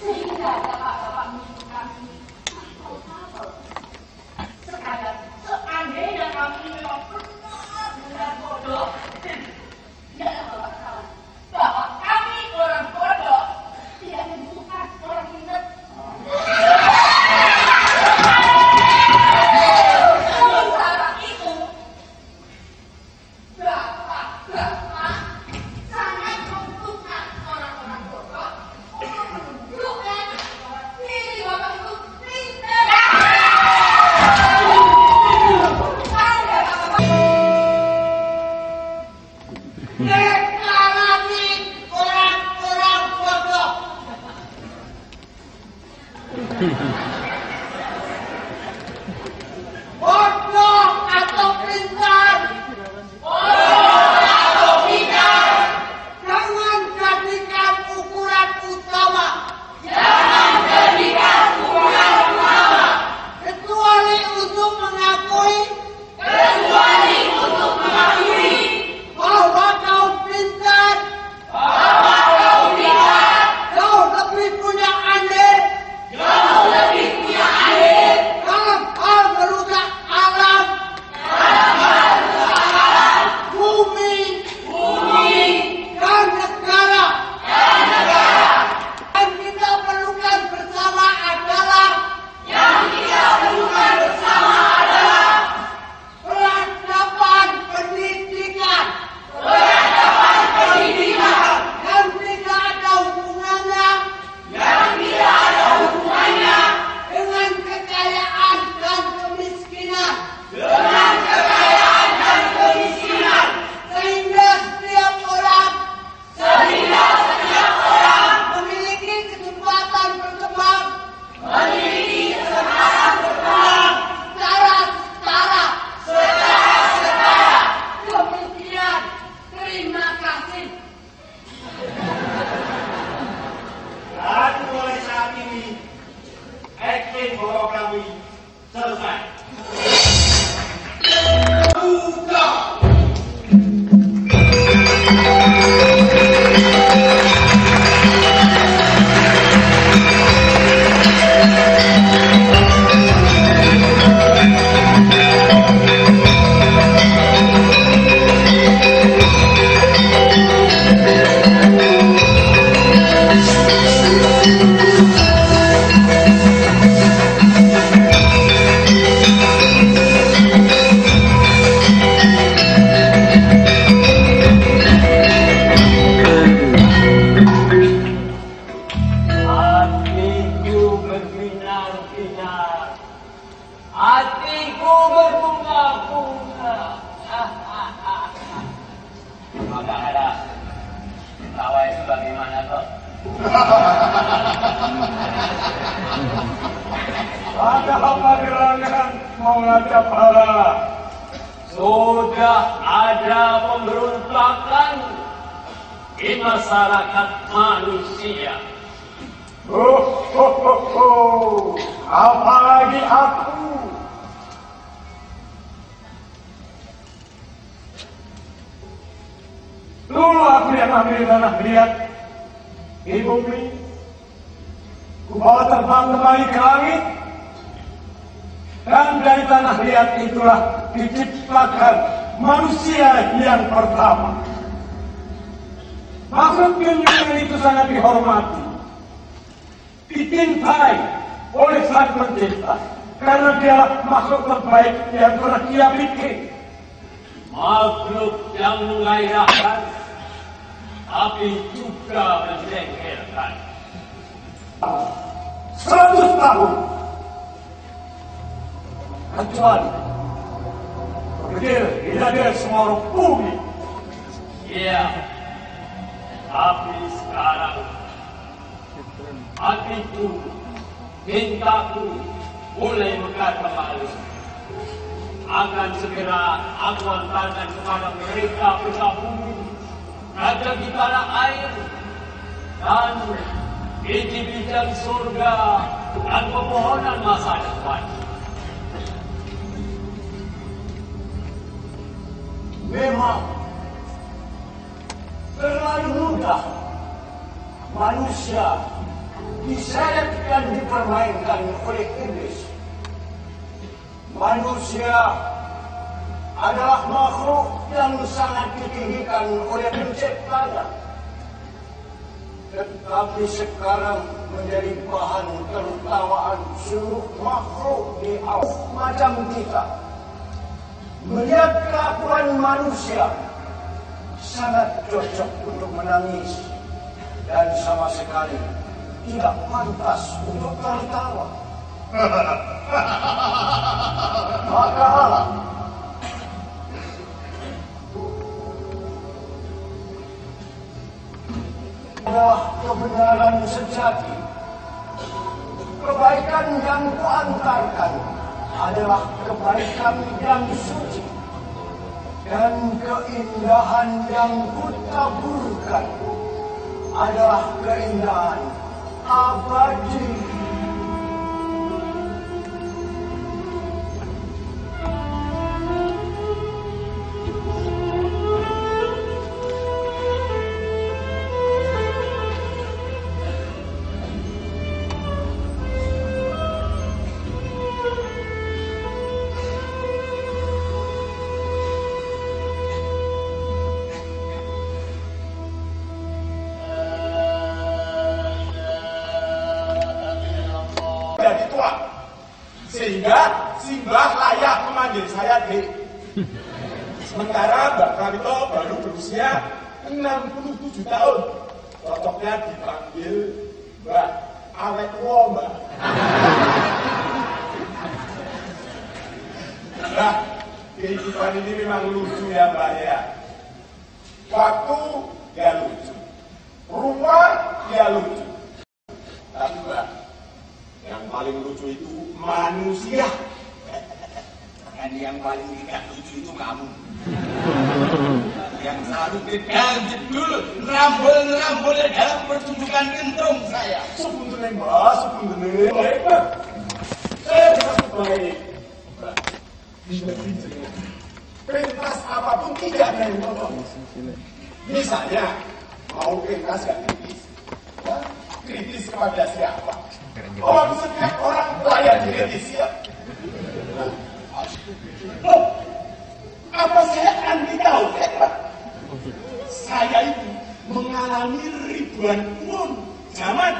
Sehingga bapak-bapak menyebut kami apa? Sekadar seandainya kami memang benar-benar bodoh, tidak bapak tahu bahwa kami orang bodoh tidak membutuhkan orang pintar. Sementara itu, bapak-bapak sangat membutuhkan orang-orang bodoh untuk menunjukkan diri bapak itu pintar. Deklarasi orang-orang bodoh. Bodoh atau pintar? Bodoh atau pintar? Jangan jadikan ukuran utama. Jangan jadikan ukuran utama. Kecuali untuk mengakui. Kecuali untuk mengakui. Bahwa kau pintar. Bahwa kau pintar. Kau lebih punya andil. Kau lebih punya andil. Dalam hal merusak alam. Dalam hal merusak alam. Bumi. Bumi. Dan negara. Dan negara. Yang kita perlukan bersama adalah. Yang kita perlukan bersama adalah. Peradaban pendidikan. Peradaban pendidikan. Yang tidak ada hubungannya. Yang tidak ada hubungannya. Dengan kekayaan dan kemiskinan. Dengan kekayaan dan kemiskinan. Sehingga setiap orang. Sehingga setiap orang. Memiliki kesempatan berkembang. Memiliki kesempatan berkembang. Secara setara. Secara setara. Demikian. Terima kasih. Dan mulai saat ini, acting bahwa kami selesai. Hatiku berbinar-binar, hatiku berbunga-bunga. Maka ada tawa itu bagaimana kok? Maulajabara. Sudah ada pemberontakan di masyarakat manusia. Apalagi aku. Dulu aku yang ambil tanah liat di bumi. Ku bawa terbang kembali ke langit. Dan dari tanah liat itulah diciptakan manusia yang pertama. Makhluk junjungan itu sangat dihormati, dicintai oleh Sang Pencipta, karena dia makhluk terbaik yang pernah Dia bikin. Makhluk yang menggairahkan, tapi juga menjengkelkan. 100 tahun, kecuali tidak semua orang bumi. Iya, tapi sekarang hatiku, cintaku mulai mekar kembali. Akan segera aku antarkan kepada mereka peta bumi, raja di tanah air, dan biji-bijian surga dan pepohonan masa depan. Memang terlalu mudah manusia diseret dan dipermainkan oleh iblis. Manusia adalah makhluk yang sangat ditinggikan oleh penciptanya, tetapi sekarang menjadi bahan tertawaan seluruh makhluk di alam macam kita. Melihat kelakuan manusia sangat cocok untuk menangis dan sama sekali tidak pantas untuk tertawa. Maka Allah adalah kebenaran sejati. Kebaikan yang kuantarkan adalah kebaikan yang suci, dan keindahan yang kutaburkan adalah keindahan abadi. Sehingga Simbah layak memanggil saya Dek. Sementara Mbak Kawito baru berusia 67 tahun. Cocoknya dipanggil Mbak Awet Womba. Nah, kehidupan ini memang lucu ya Mbak ya. Waktu ya lucu, rumah ya lucu. Tapi Mbak, yang paling lucu itu manusia. Dan yang paling tidak lucu itu kamu. Yang selalu gedang jedul, rambul dalam pertunjukan kentrung saya. Sepunten Mbak, sepunten. Hebat. Saya bisa sebagai pentas apapun tidak ada yang nonton. Misalnya mau pentas gak kritis. Kritis kepada siapa? Oh, setiap orang layak dikritisi ya. Oh, apa saya anti tahu ya? Saya itu mengalami ribuan tahun zaman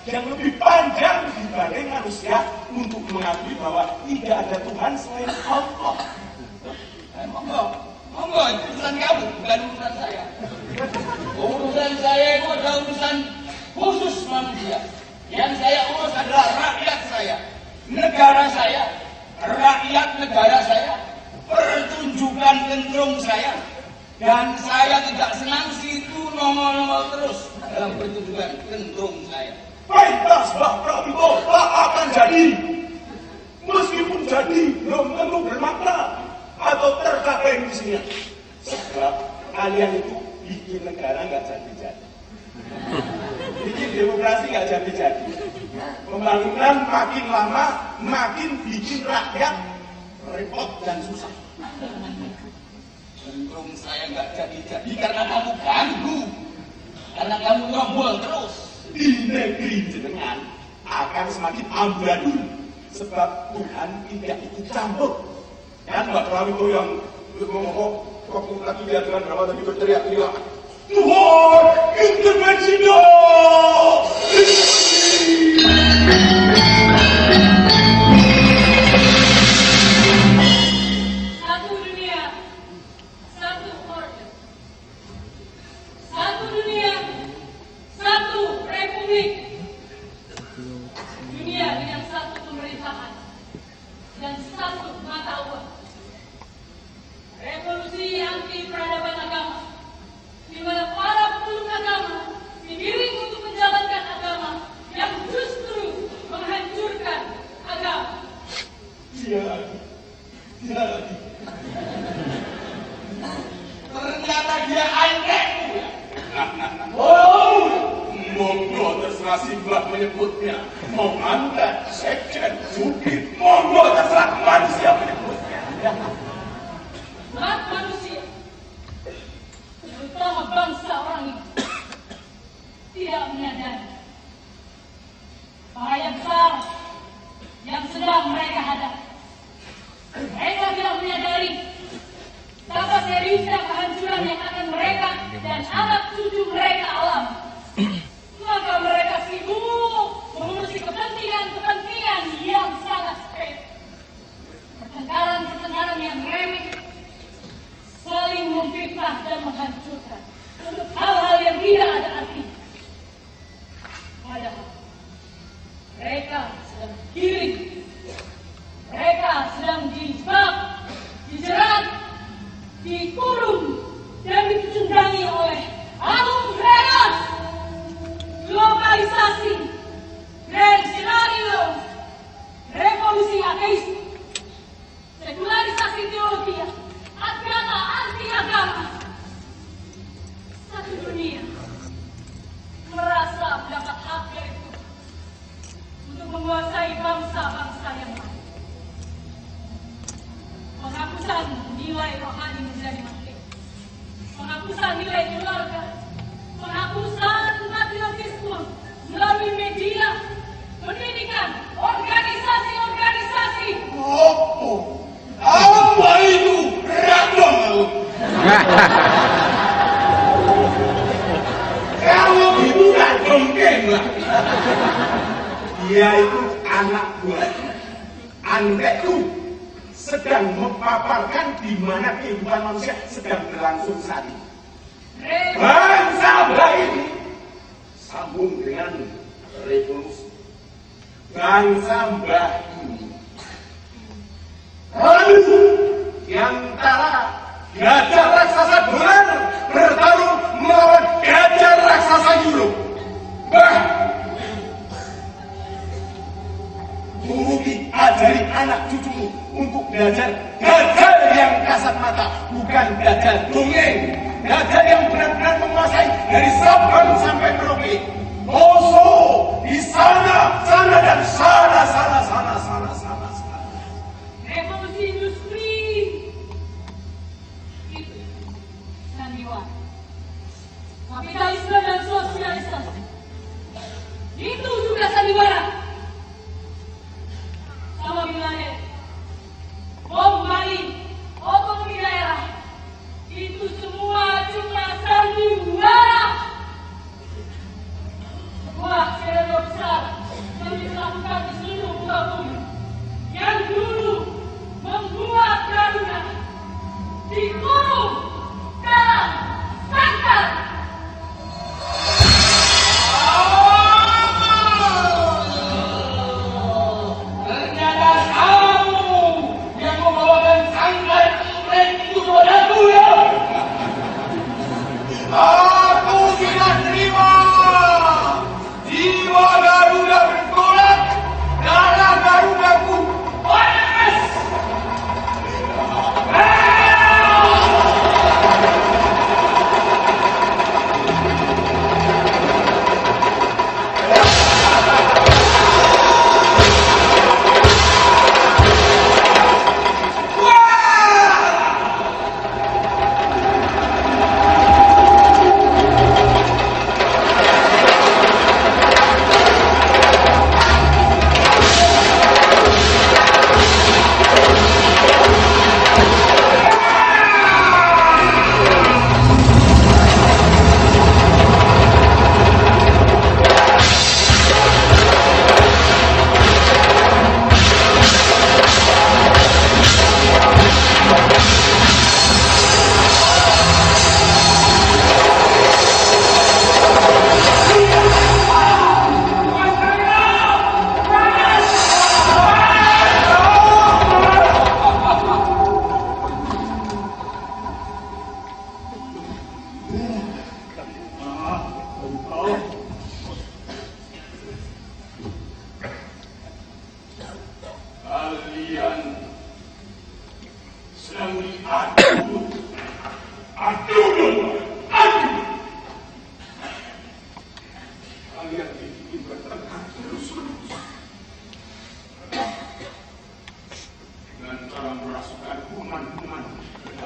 yang lebih panjang dibanding manusia untuk mengakui bahwa tidak ada Tuhan selain Allah. Monggo, itu urusan kamu, bukan urusan saya. Urusan saya itu adalah urusan khusus manusia. Yang saya urus adalah rakyat saya, negara saya, rakyat negara saya, pertunjukan kentrung saya. Dan saya tidak senang situ nongol-nongol terus dalam pertunjukan kentrung saya. Pentas Mbak Prabowo akan jadi. Meskipun jadi, belum tentu bermakna atau tercapai misinya. Sebab kalian itu bikin negara nggak jadi-jadi, bikin demokrasi nggak jadi-jadi. Pembangunan makin lama makin bikin rakyat repot dan susah. Untung saya nggak jadi-jadi karena kamu ganggu, karena kamu ngobrol terus. Di negeri jenengan akan semakin amburadul sebab Tuhan tidak ikut campur. Kan Mbak Prawi itu yang ngomong waktu lagi dia dengan berapa tadi berteriak-teriak, Tuhan intervensi dong! Satu dunia, satu orde. Satu dunia, satu republik. Dunia dengan satu pemerintahan dan satu mata uang. Revolusi anti peradaban agama, di mana para pemeluk agama digiring untuk menjalankan agama yang justru menghancurkan agama. Dia lagi. Ternyata dia anehmu ya. Oh, monggo terserah si Mbak menyebutnya. Mau Anda, Sekjen, Jukir, monggo terserah manusia menyebutnya. Umat manusia, terutama bangsa orang ini, tidak menyadari bahaya besar yang sedang mereka hadapi. Mereka tidak menyadari betapa seriusnya kehancuran yang akan mereka dan anak cucu mereka alami. Maka mereka sibuk mengurusi kepentingan-kepentingan yang sangat sepele. Pertengkaran-pertengkaran yang remeh, saling memfitnah dan menghancurkan untuk hal-hal yang tidak ada artinya. Padahal mereka sedang digiring, mereka sedang dijebak, dijerat, dikurung dan dipecundangi oleh arus bebas, globalisasi, grand scenario, revolusi ateis, sekularisasi teologi, agama anti agama. Satu dunia merasa mendapat hak dari Tuhan untuk menguasai bangsa-bangsa yang lain. Penghapusan nilai rohani menjadi mati, penghapusan nilai keluarga, penghapusan patriotisme melalui media, pendidikan, organisasi-organisasi. Opo, apa itu radong? Kalau itu radong lah. Dia itu anak buah, antekku sedang memaparkan di mana kehidupan manusia sedang berlangsung saat ini. Bangsa ini sambung dengan revolusi. Bangsa Mbah ini lalu yang antara gajah raksasa dolar bertarung melawan gajah raksasa euro. Bumi ajari anak cucumu untuk belajar gajah yang kasat mata, bukan gajah dongeng. Gajah yang benar-benar menguasai dari Sabang sampai Merauke. Poso di sana, dan sana. Revolusi industri itu sandiwara. Kapitalisme dan sosialisasi itu juga sandiwara. Sama wilayah, bom Bali, otonomi daerah, itu semua cuma sandiwara. Sebuah skenario besar yang dilakukan di seluruh muka bumi yang dulu membuat Garuda dikurung dalam sangkar. Ternyata kamu yang membawakan sangkar itu padaku ya. Aku tidak terima. Jiwa Garuda bergolak, darah Garudaku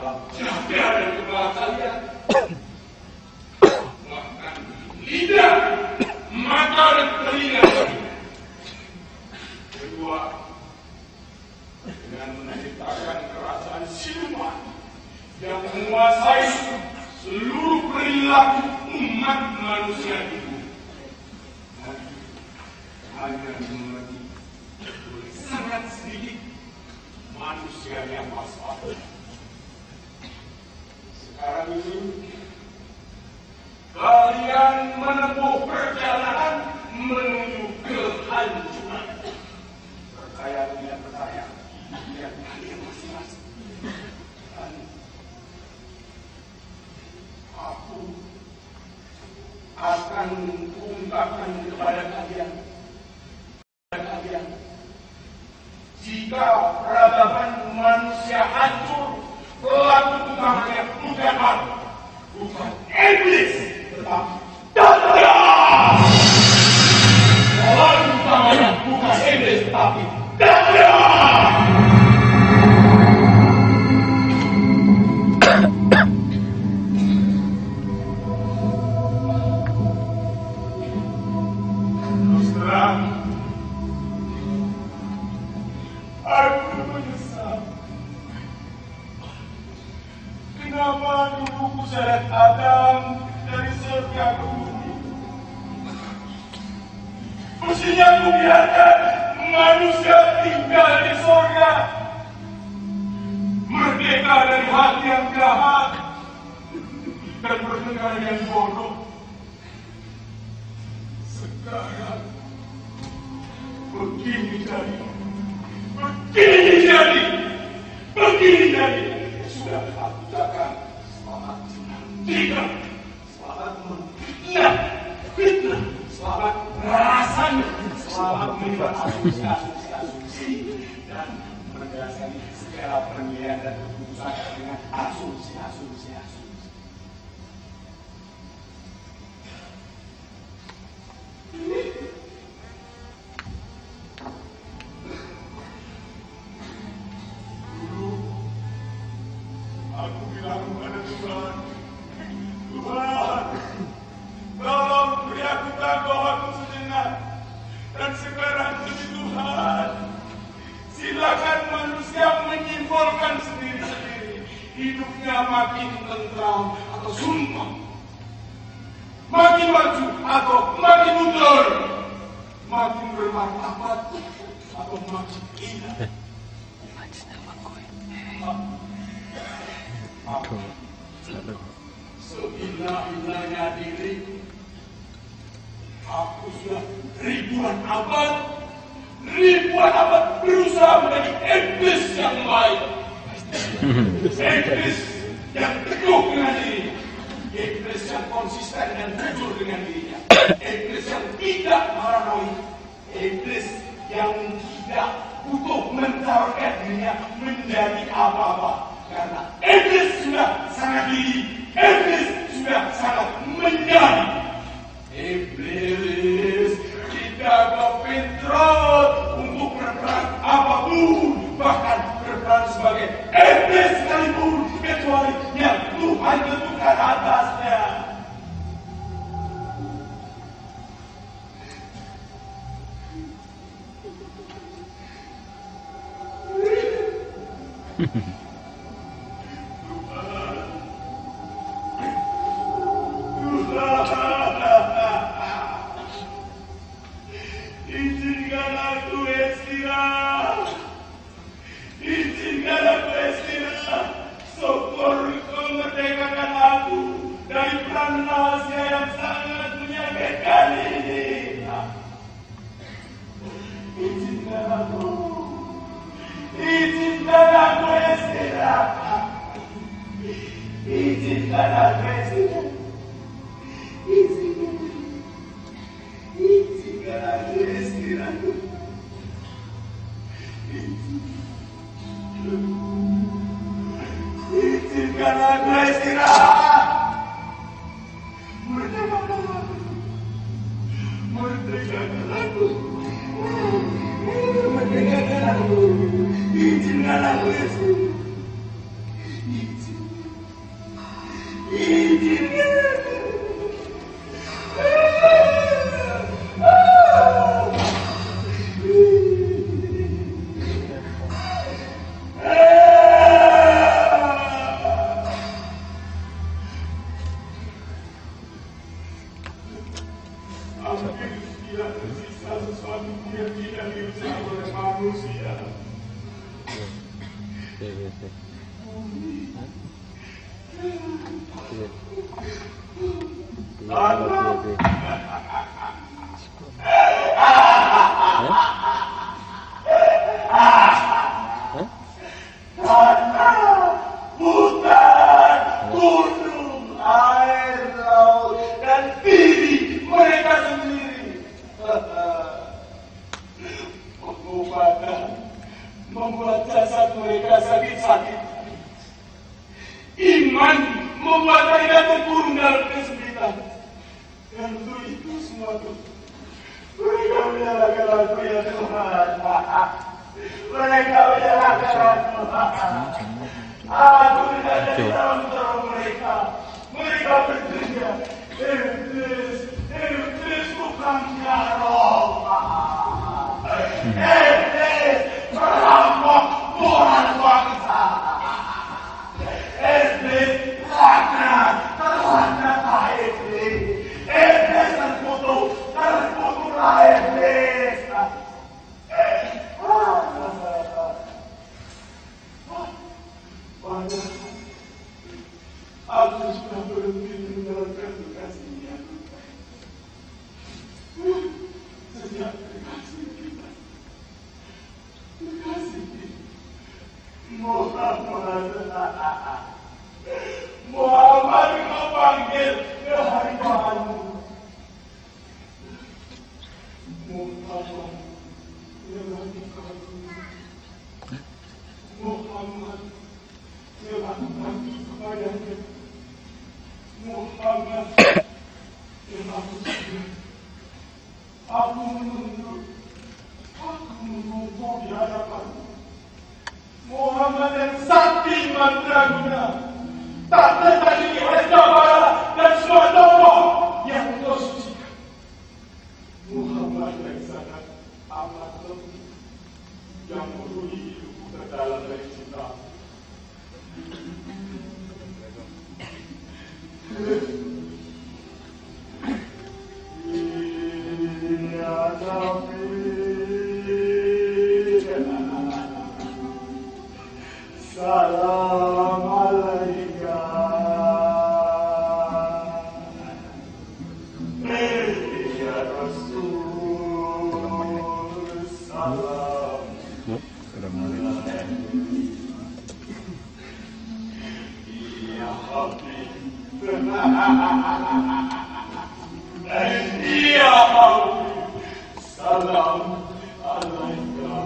dalam jaga dan kepala kalian. Bahkan lidah, mata dan telinga. Kedua, dengan menciptakan kerajaan siluman yang menguasai seluruh perilaku umat manusia itu. Hanya mengerti sangat sedikit manusia yang waspada. Sekarang ini kalian menempuh perjalanan menuju kehancuran. Percaya atau tidak percaya, lihat kalian masing-masing. Aku akan ungkapkan kepada kalian, jika peradaban manusia hancur, pelaku utamanya bukan iblis, tetapi Dada. Pelaku utamanya bukan iblis, tetapi Dada. Terus terang, aku menyesal. Kenapa dulu kuseret Adam dari surga ke bumi? Mestinya kubiarkan manusia tinggal di surga, merdeka dari hati yang jahat dan bernegara yang bodoh. Sekarang begini jadi. Sudah aku cakap, selamat tidak, selamat menghina, fitnah, selamat rasanya, selamat melihat asumsi, dan mendasari segala penilaian dan keputusan dengan asumsi. Aku bilang kepada Tuhan, tolong beri aku tangguh waktu sejenak. Dan sekarang demi Tuhan, silakan manusia menyimpulkan sendiri-sendiri hidupnya makin tentram atau sumpah, makin maju atau makin mundur, makin bermartabat atau makin hina. Sehina-hinanya diri, aku sudah ribuan abad berusaha menjadi iblis yang baik, iblis yang teguh dengan dirinya, iblis yang konsisten dan jujur dengan dirinya, iblis yang tidak paranoid, iblis yang tidak butuh mencalonkan dirinya menjadi apa-apa. Karena iblis sudah sangat diri, iblis sudah sangat menjadi. Iblis tidak kepintaran untuk berperan apapun, bahkan berperan sebagai iblis sekalipun, kecuali yang Tuhan tentukan atasnya. Izinkan aku istirahat, syukur kau merdekakan aku dari peran rahasia yang sangat menyakitkan ini. Izinkan aku istirahat. Izinkan aku istirahat. Izinkan aku istirahat. Merdekakan aku. Merdekakan aku. Merdekakan aku. Izinkan aku istirahat. Membuat jasad mereka sakit-sakit. Iman membuat mereka terkurung dalam kesempitan. Dan untuk itu semua tuh, mereka menyalahkan aku ya Tuhan. Mereka menyalahkan aku. Aku tidak ada dalam tolong mereka. Mereka berteriak, Iblis bukan ya Allah. Iblis merampok Tuhan bangsa. Iblis laknat, terlaknatlah iblis. Iblis terkutuklah iblis. Aku sudah berhenti menjalankan tugasnya. Sejak kekasih kita, Muhammad kau panggil ke haribaanmu. Muhammad melakukan kepadanya. Muhammad melakukan. Aku menunggu di hadapanmu. Muhammad yang sakti mandraguna, tak tertandingi oleh jabara dan semua tokoh yang kau sucikan. Muhammad yang sangat amat lembut, yang memenuhi hidupku terdalam dari cinta. Salam alaika ya Rasul. Salam ya Habib. Ya Habib. Salam alaika.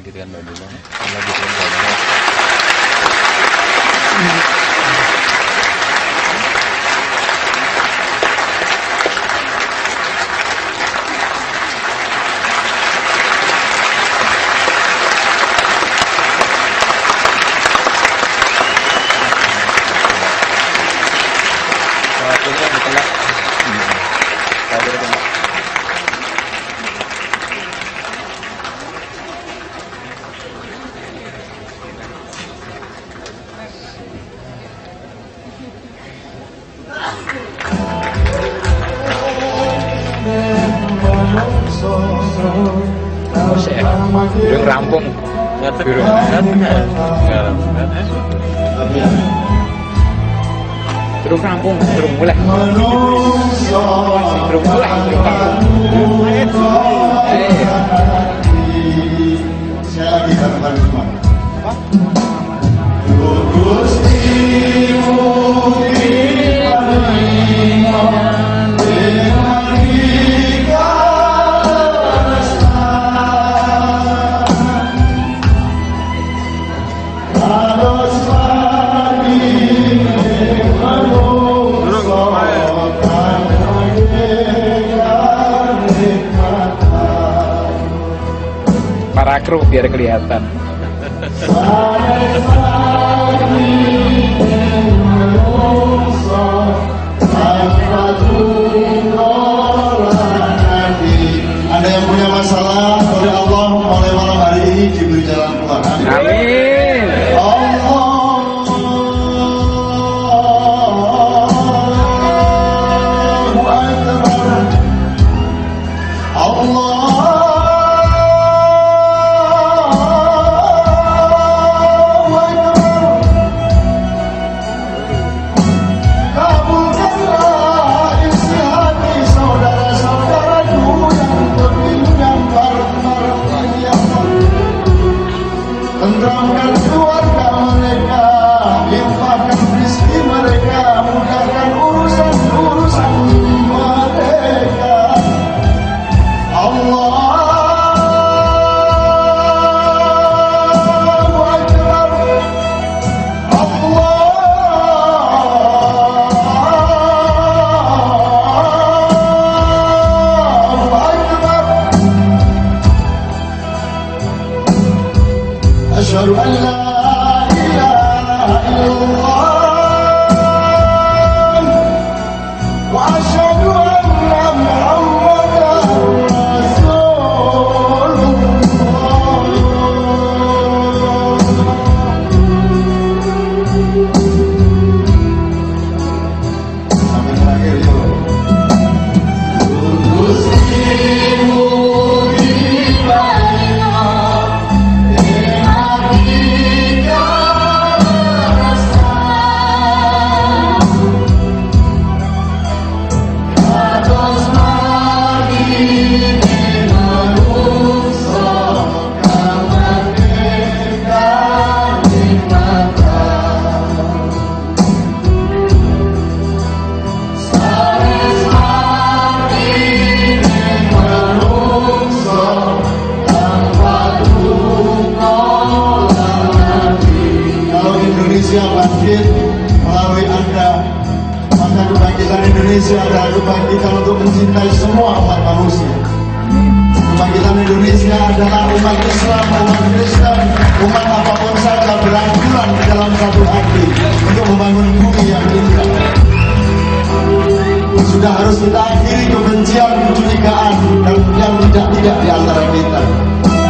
gitu kan dulu lagi gitu. Durung rampung. Durung rampung, durung mulai. Durung mulai, Saya lagi harapan semua. Para kru biar kelihatan. Ada yang punya masalah oleh Allah mulai malam hari ini diberi jalan keluar. Amin. Tenteramkan keluarga mereka, limpahkan rezeki mereka, mudahkan urusan-urusan mereka. Allahu Akbar, Allahu Akbar. Asyhadu an la ilaha illallah wa asyhadu anna Muhammadar Sampai terakhir yuk. Indonesia bangkit melalui Anda, maka kebangkitan Indonesia adalah kebangkitan untuk mencintai semua umat manusia. Kebangkitan Indonesia adalah umat Islam, umat Kristen, umat apapun saja berangkulan di dalam satu hati untuk membangun bumi yang indah. Sudah harus kita akhiri kebencian, kecurigaan, dan yang tidak-tidak di antara kita.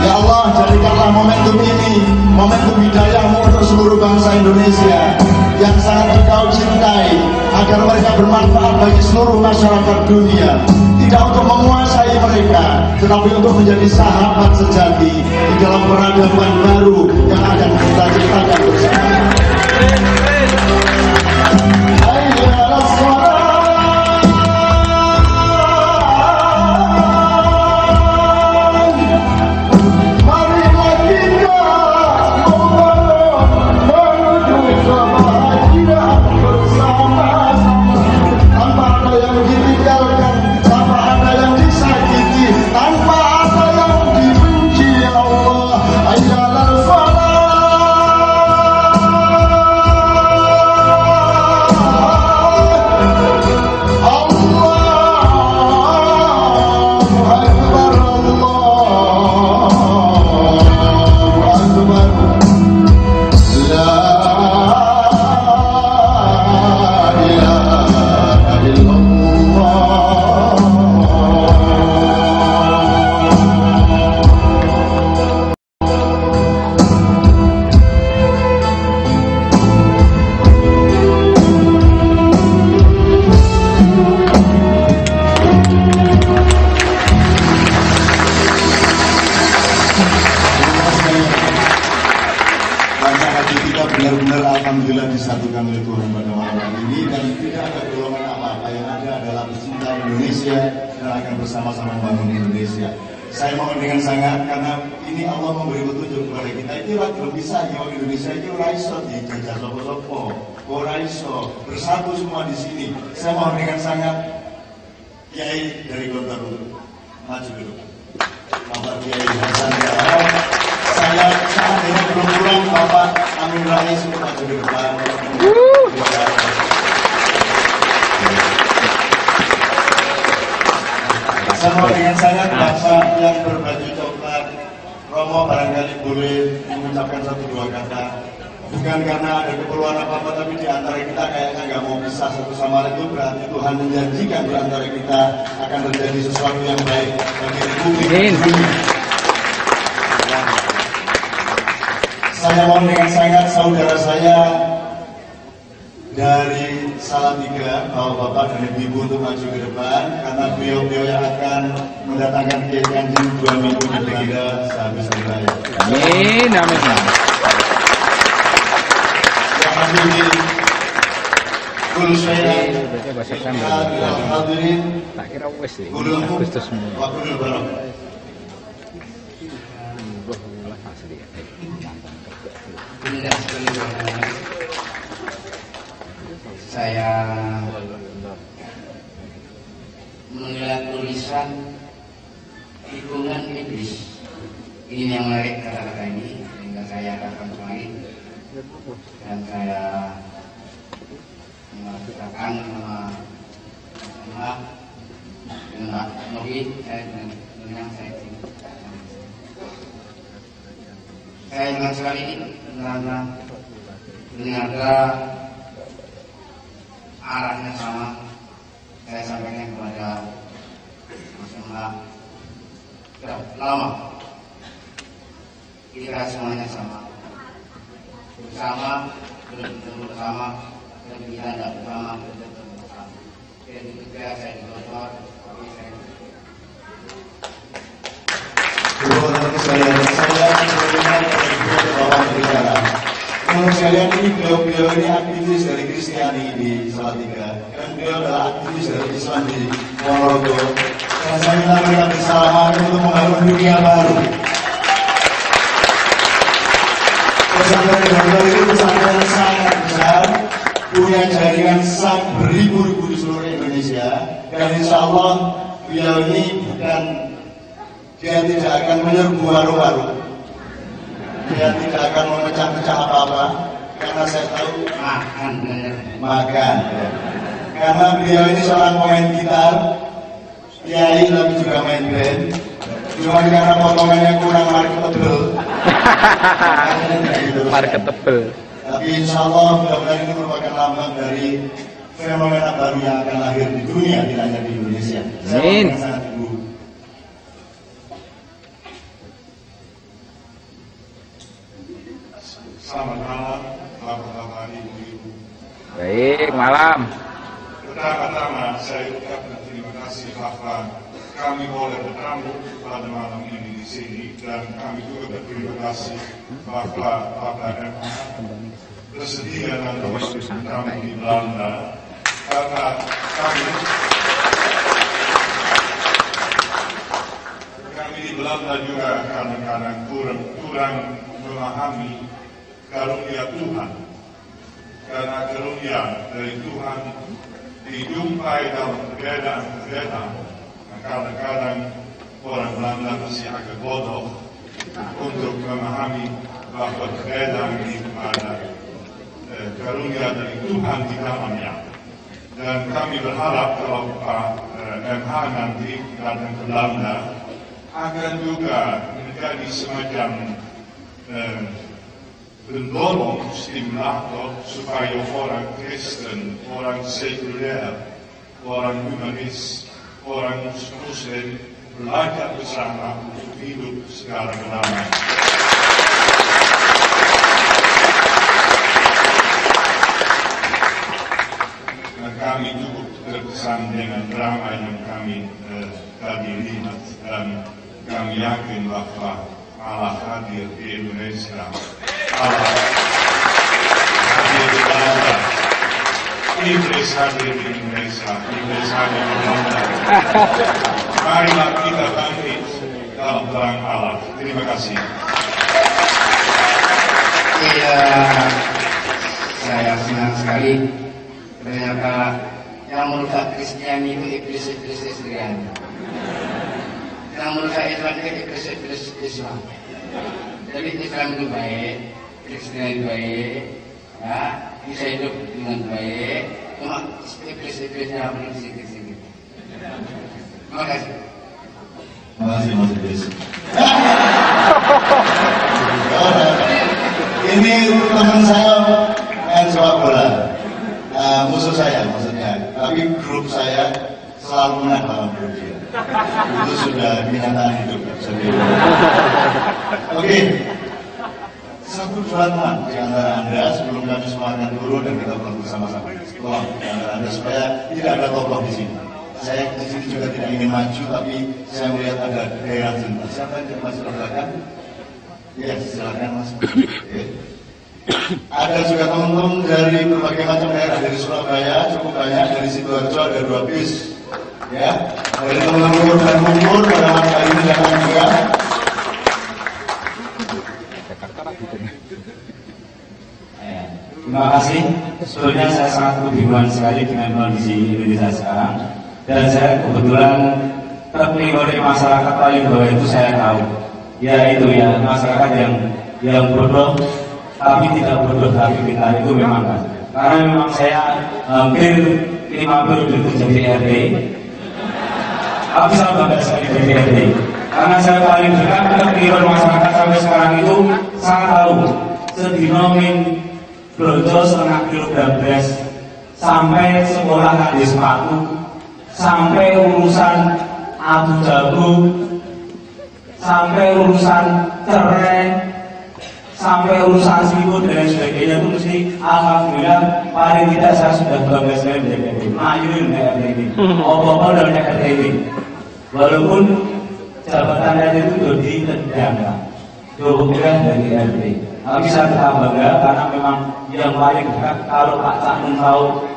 Ya Allah, jadikanlah momentum ini momentum hidayah-Mu untuk seluruh bangsa Indonesia yang sangat Engkau cintai, agar mereka bermanfaat bagi seluruh masyarakat dunia, tidak untuk menguasai mereka, tetapi untuk menjadi sahabat sejati di dalam peradaban baru yang akan kita ciptakan bersama. Tanpa ada yang disakiti, tanpa ada yang dibenci, ya Allah. ada golongan apa-apa, yang ada adalah pecinta Indonesia dan akan bersama-sama membangun Indonesia. Saya mohon dengan sangat, karena ini Allah memberi petunjuk kepada kita. Itu belum bisa, ya Indonesia itu raiso di jajah sopo-sopo, raiso bersatu semua di sini. Saya mohon dengan sangat, Kiai dari Gontor untuk maju dulu. Bapak Kiai Hasan Dahlan, saya seandainya belum pulang, Bapak Amin Rais untuk maju ke depan. Sama dengan sangat Bapak yang berbaju coklat, Romo barangkali boleh mengucapkan 1-2 kata. Bukan karena ada keperluan apa-apa, tapi di antara kita kayaknya nggak mau pisah satu sama lain. Itu berarti Tuhan menjanjikan di antara kita akan terjadi sesuatu yang baik bagi Republik Indonesia. Saya mohon dengan sangat saudara saya dari Salatiga, Bapak dan Ibu untuk maju ke depan, karena beliau-beliau yang akan mendatangkan Kiai Kanjeng 2 minggu di Belanda sehabis hari raya. Amin, amin. Yang hadiri, Guru saya, hadirin, tak kira wes sih. Guru Umum, Agustus semua. Pak Guru Barok. Saya melihat tulisan hitungan iblis. Ini yang menarik kata-kata ini, sehingga saya akan kembali dan saya mengatakan maaf dengan Nogi, dengan saya ingat sekali karena ternyata arahnya sama. Saya sampaikan kepada Mas Mbak, lama kita semuanya sama, bersama bersama, dan kita tidak bersama bersama. Jadi ketika saya dikotor, tapi saya menurut sekalian ini beliau ini aktivis dari Kristiani di Salatiga, dan beliau adalah aktivis dari Islam di Ponorogo. Dan saya minta mereka bersama untuk membangun dunia baru. Pesantren Gontor itu pesantren yang sangat besar, punya jaringan sangat beribu-ribu di seluruh Indonesia, dan insya Allah beliau ini dia tidak akan menyerbu warung-warung. Dia tidak akan memecah-pecah apa-apa, karena saya tahu makan. Ya. Karena beliau ini seorang pemain gitar, kiai tapi juga main band. Cuma karena potongannya kurang marketable. Marketable. Tapi insya Allah mudah-mudahan ini merupakan lambang dari fenomena baru yang akan lahir di dunia, tidak hanya di Indonesia. Amin. Selamat malam, Bapak-Bapak, Ibu-Ibu. Baik, malam. Pertama-tama saya ucapkan terima kasih bahwa kami boleh bertamu pada malam ini di sini, dan kami juga berterima kasih bahwa Bapak MH bersedia nanti bertamu di Belanda, karena kami di Belanda juga kadang-kadang kurang memahami karunia Tuhan, karena karunia dari Tuhan dijumpai dalam perbedaan-perbedaan. Kadang-kadang orang Belanda masih agak bodoh untuk memahami bahwa perbedaan ini ada karunia dari Tuhan di dalamnya. Dan kami berharap kalau Pak MH nanti datang ke Belanda akan juga menjadi semacam mendorong stimulator supaya orang Kristen, orang sekuler, orang humanis, orang Muslim belajar bersama untuk hidup secara damai. Kami cukup terkesan dengan drama yang kami tadi lihat, dan kami yakin bahwa Allah hadir di Indonesia. Allah hadir di Belanda. Iblis hadir di Indonesia, iblis hadir di London. Marilah kita bangkit dalam terang Allah. Terima kasih. Iya, saya senang sekali. Ternyata yang merusak Kristiani itu iblis-iblis Kristiani. Yang merusak Islam itu iblis-iblis Islam. Jadi Islam itu baik, Kristen itu baik, ya, bisa hidup dengan baik. Cuma iblis-iblisnya belum sedikit-sedikit. Terima kasih. Terima kasih Mas Iblis. Ini teman saya main sepak bola, musuh saya maksudnya. Tapi grup saya selalu menang dalam grup dia. Itu sudah kenyataan hidup sendiri. Oke, satu dua teman di antara Anda sebelum kami semuanya turun dan kita pulang bersama-sama. Tolong di antara Anda supaya tidak ada tokoh di sini. Saya di sini juga tidak ingin maju, tapi saya melihat ada daerah cinta. Siapa yang masuk ke belakang? Ya, silakan Mas. Ada juga teman-teman dari berbagai macam daerah, dari Surabaya cukup banyak, dari Sidoarjo ada 2 bis. Ya, dari teman-teman dan Bungkur pada malam hari ini datang juga. Terima kasih. Sebetulnya saya sangat kebingungan sekali dengan kondisi Indonesia sekarang. Dan saya kebetulan terpilih oleh masyarakat paling bawah itu saya tahu. Ya itu ya, masyarakat yang bodoh tapi tidak bodoh tapi pintar itu memang kan. Karena memang saya hampir 5 periode itu jadi RT. Tapi saya bangga sekali jadi RT. Karena saya paling dekat terpilih masyarakat sampai sekarang itu saya tahu sedinomin belanja setengah kilogram beras sampai sekolah ngadi sepatu sampai urusan abu jagung sampai urusan cerai sampai urusan sibuk dan sebagainya itu mesti alhamdulillah paling tidak saya sudah bangga sekali menjadi RT. Majuin RT ini apa-apa dalam RT ini walaupun jabatan RT itu sudah ditendang jauh dari RT. Tapi saya tetap bangga karena memang yang paling dekat. Kalau Pak Cakmun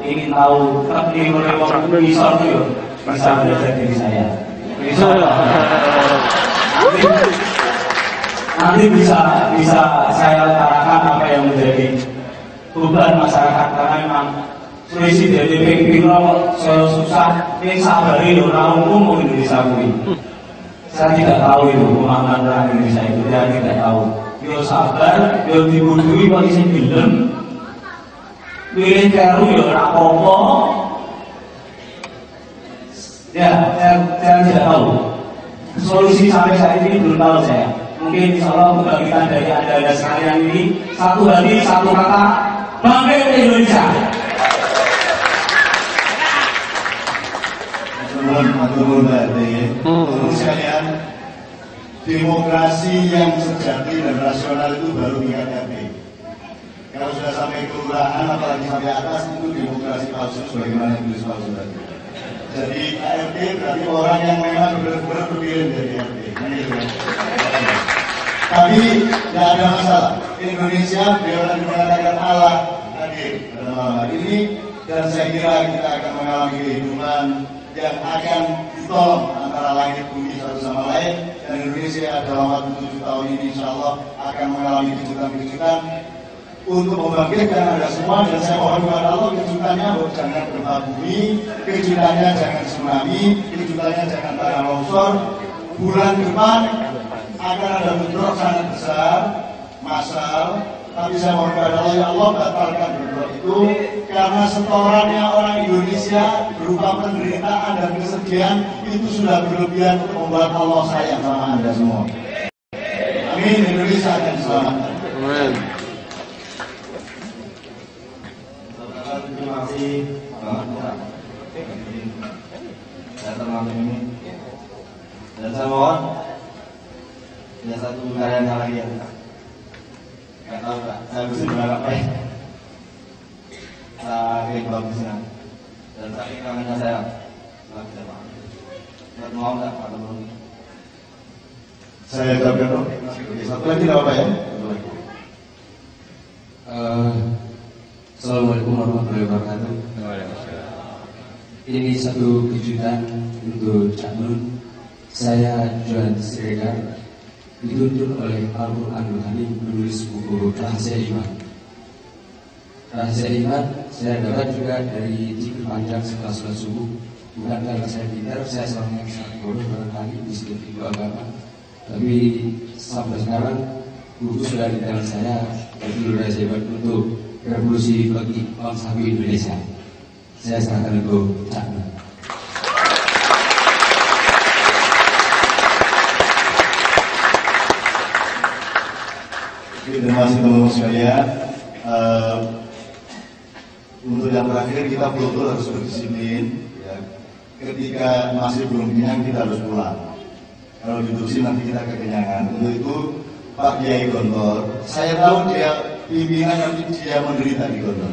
ingin tahu terpilih oleh orang Isor itu bisa belajar diri saya. Nanti bisa saya utarakan apa yang menjadi beban masyarakat karena memang selisih dari PKP saya susah, ini sabari orang umum Indonesia ini. Saya tidak tahu itu pemahaman orang Indonesia itu, saya tidak tahu. Yo sabar, yo dibutuhi kok isi film. Pilih keru yo ora apa-apa. Ya, saya tidak tahu. Solusi sampai saat ini belum tahu saya. Mungkin insya Allah kebangkitan dari Anda sekalian ini satu hari satu kata bangkit Indonesia. Teman-teman sekalian, demokrasi yang sejati dan rasional itu baru tingkat RT. Kalau sudah sampai kelurahan, apalagi sampai atas, itu demokrasi palsu sebagaimana yang tulis palsu tadi. Jadi RT berarti orang yang memang benar-benar berdiri dari RT. Tapi tidak ada masalah. Indonesia beliau mengatakan Allah hadir pada malam hari ini, dan saya kira kita akan mengalami kehidupan yang akan ditolong antara langit bumi satu sama lain, dan Indonesia dalam waktu 7 tahun ini insya Allah akan mengalami kejutan-kejutan untuk membangkitkan Anda semua. Dan saya mohon kepada Allah kejutannya jangan gempa bumi, kejutannya jangan tsunami, kejutannya jangan tanah longsor. Bulan depan akan ada bentrok sangat besar, massal. Tapi saya mohon kepada Allah, ya Allah batalkan bentrok itu, karena setorannya orang Indonesia berupa penderitaan dan kesedihan itu sudah berlebihan untuk membuat Allah sayang sama Anda semua. Amin. Indonesia akan diselamatkan. Amin. Terima kasih dan termasuk ini. Dan saya mohon ada satu karyanya lagi yang nggak tahu Pak, saya bisa bilang apa ya. Saking bagusnya dan saking kangennya saya nggak bisa Pak. Nggak mau nggak Pak teman. Saya jawabkan dong. Satu lagi tidak apa ya? Assalamualaikum warahmatullahi wabarakatuh. Ini satu kejutan untuk Cak Nun. Saya Johan Siregar, dituntut oleh Al-Quran Karim menulis buku Rahasia Iman. Rahasia Iman saya dapat juga dari Cikgu Panjang setelah sholat subuh. Bukan karena saya pintar, saya seorang yang sangat bodoh barangkali di sekitar ilmu agama. Tapi sampai sekarang buku sudah di tangan saya, yaitu Rahasia Iman untuk revolusi bagi bangsa Indonesia. Saya serahkan untuk Cak Nun. Terima kasih teman-teman sekalian. Untuk yang terakhir kita betul-betul harus berdisiplin. Ya. Ketika masih belum kenyang kita harus pulang. Kalau diterusin nanti kita kekenyangan. Untuk itu Pak Kiai Gontor, saya tahu dia pimpinan nanti dia menderita di Gontor.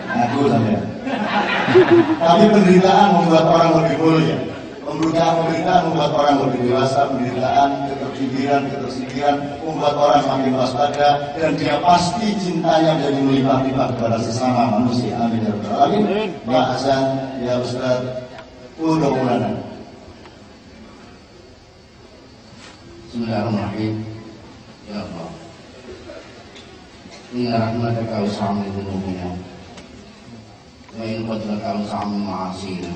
Ngaku saya. Tapi penderitaan membuat orang lebih mulia. Penderitaan membuat orang lebih dewasa. Penderitaan, ketersingkiran membuat orang semakin waspada, dan dia pasti cintanya menjadi melimpah-limpah kepada sesama manusia. Amin ya rabbal alamin. Ya Hasan, ya Ustaz, udah mulana. Bismillahirrahmanirrahim. Ya Allah, inna rahmataka us'amu dhunubina wa in fadlaka us'amu ma'asina.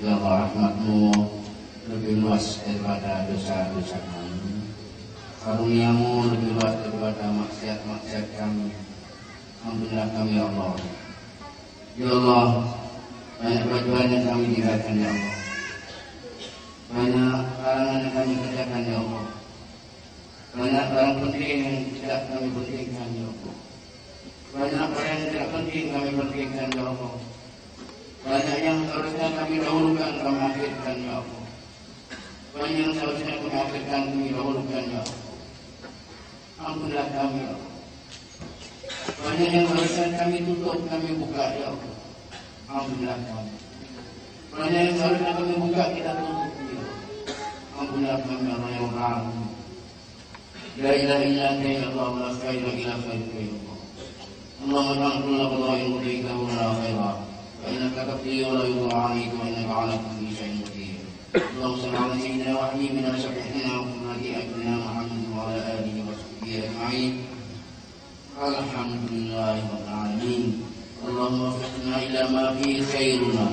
Ya Allah, rahmatmu lebih luas daripada dosa-dosa kami. Karuniamu lebih luas daripada maksiat-maksiat kami. Ampunilah kami ya Allah. Ya Allah, banyak kewajiban yang kami tinggalkan ya Allah. Banyak larangan yang kami kerjakan ya Allah. Banyak barang penting yang tidak kami pentingkan ya Allah. Banyak barang yang tidak penting kami pentingkan ya Allah. Banyak yang harusnya kami dahulukan kami akhirkan ya Allah. Banyak yang seharusnya kami akhirkan kami dahulukan ya Allah. Ampunilah kami ya Allah. Banyak yang harusnya kami tutup kami buka ya Allah. Ampunilah kami. Banyak yang seharusnya kami buka kita tutup ya Allah. Ampunilah kami Allah yang rahim. La ilaha illa anta ya Allah, la khaira illa khairika ya Allah. Allahumma ta'ala qada'i qadika wa la khaira. Wa innaka taqdi wa la yuqda 'alayka wa innaka 'ala kulli shay'in qadir. Allahumma salli 'ala sayyidina wa habibina wa shafi'ina wa qurrati a'yunina Muhammad wa 'ala alihi wa sahbihi ajma'in. Alhamdulillahi rabbil alamin. Allahumma waffiqna ila ma fihi khairuna.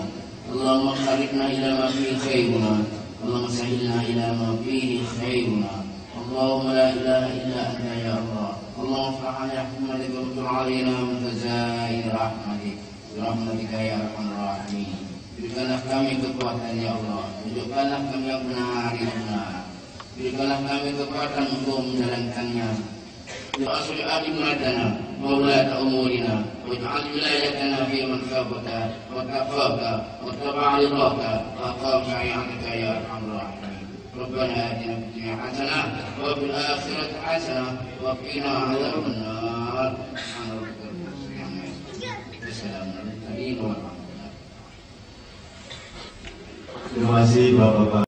Allahumma kharrijna ila ma fihi khairuna. Allahumma sahhilna ila ma fihi khairuna. اللهم لا إله إلا أنت يا الله. اللهم افتح على رحمتك وافتح علينا من خزائن رحمتك برحمتك يا أرحم الراحمين. Berikanlah kami kekuatan ya Allah. Tunjukkanlah kami yang benar yang benar. Berikanlah kami kekuatan untuk menjalankannya. Ya asli adi muradana wa ulata umurina waj'al wilayatana fi man khabaka wa kafaka wa taba'a ridaka wa aqam syari'ataka ya arhamar rahimin. ربنا آتنا في الدنيا حسنة وفي الآخرة حسنة وقنا عذاب النار. سبحان ربك رب العزة عما يصفون وسلام على المرسلين والحمد لله. Terima kasih Bapak-Bapak.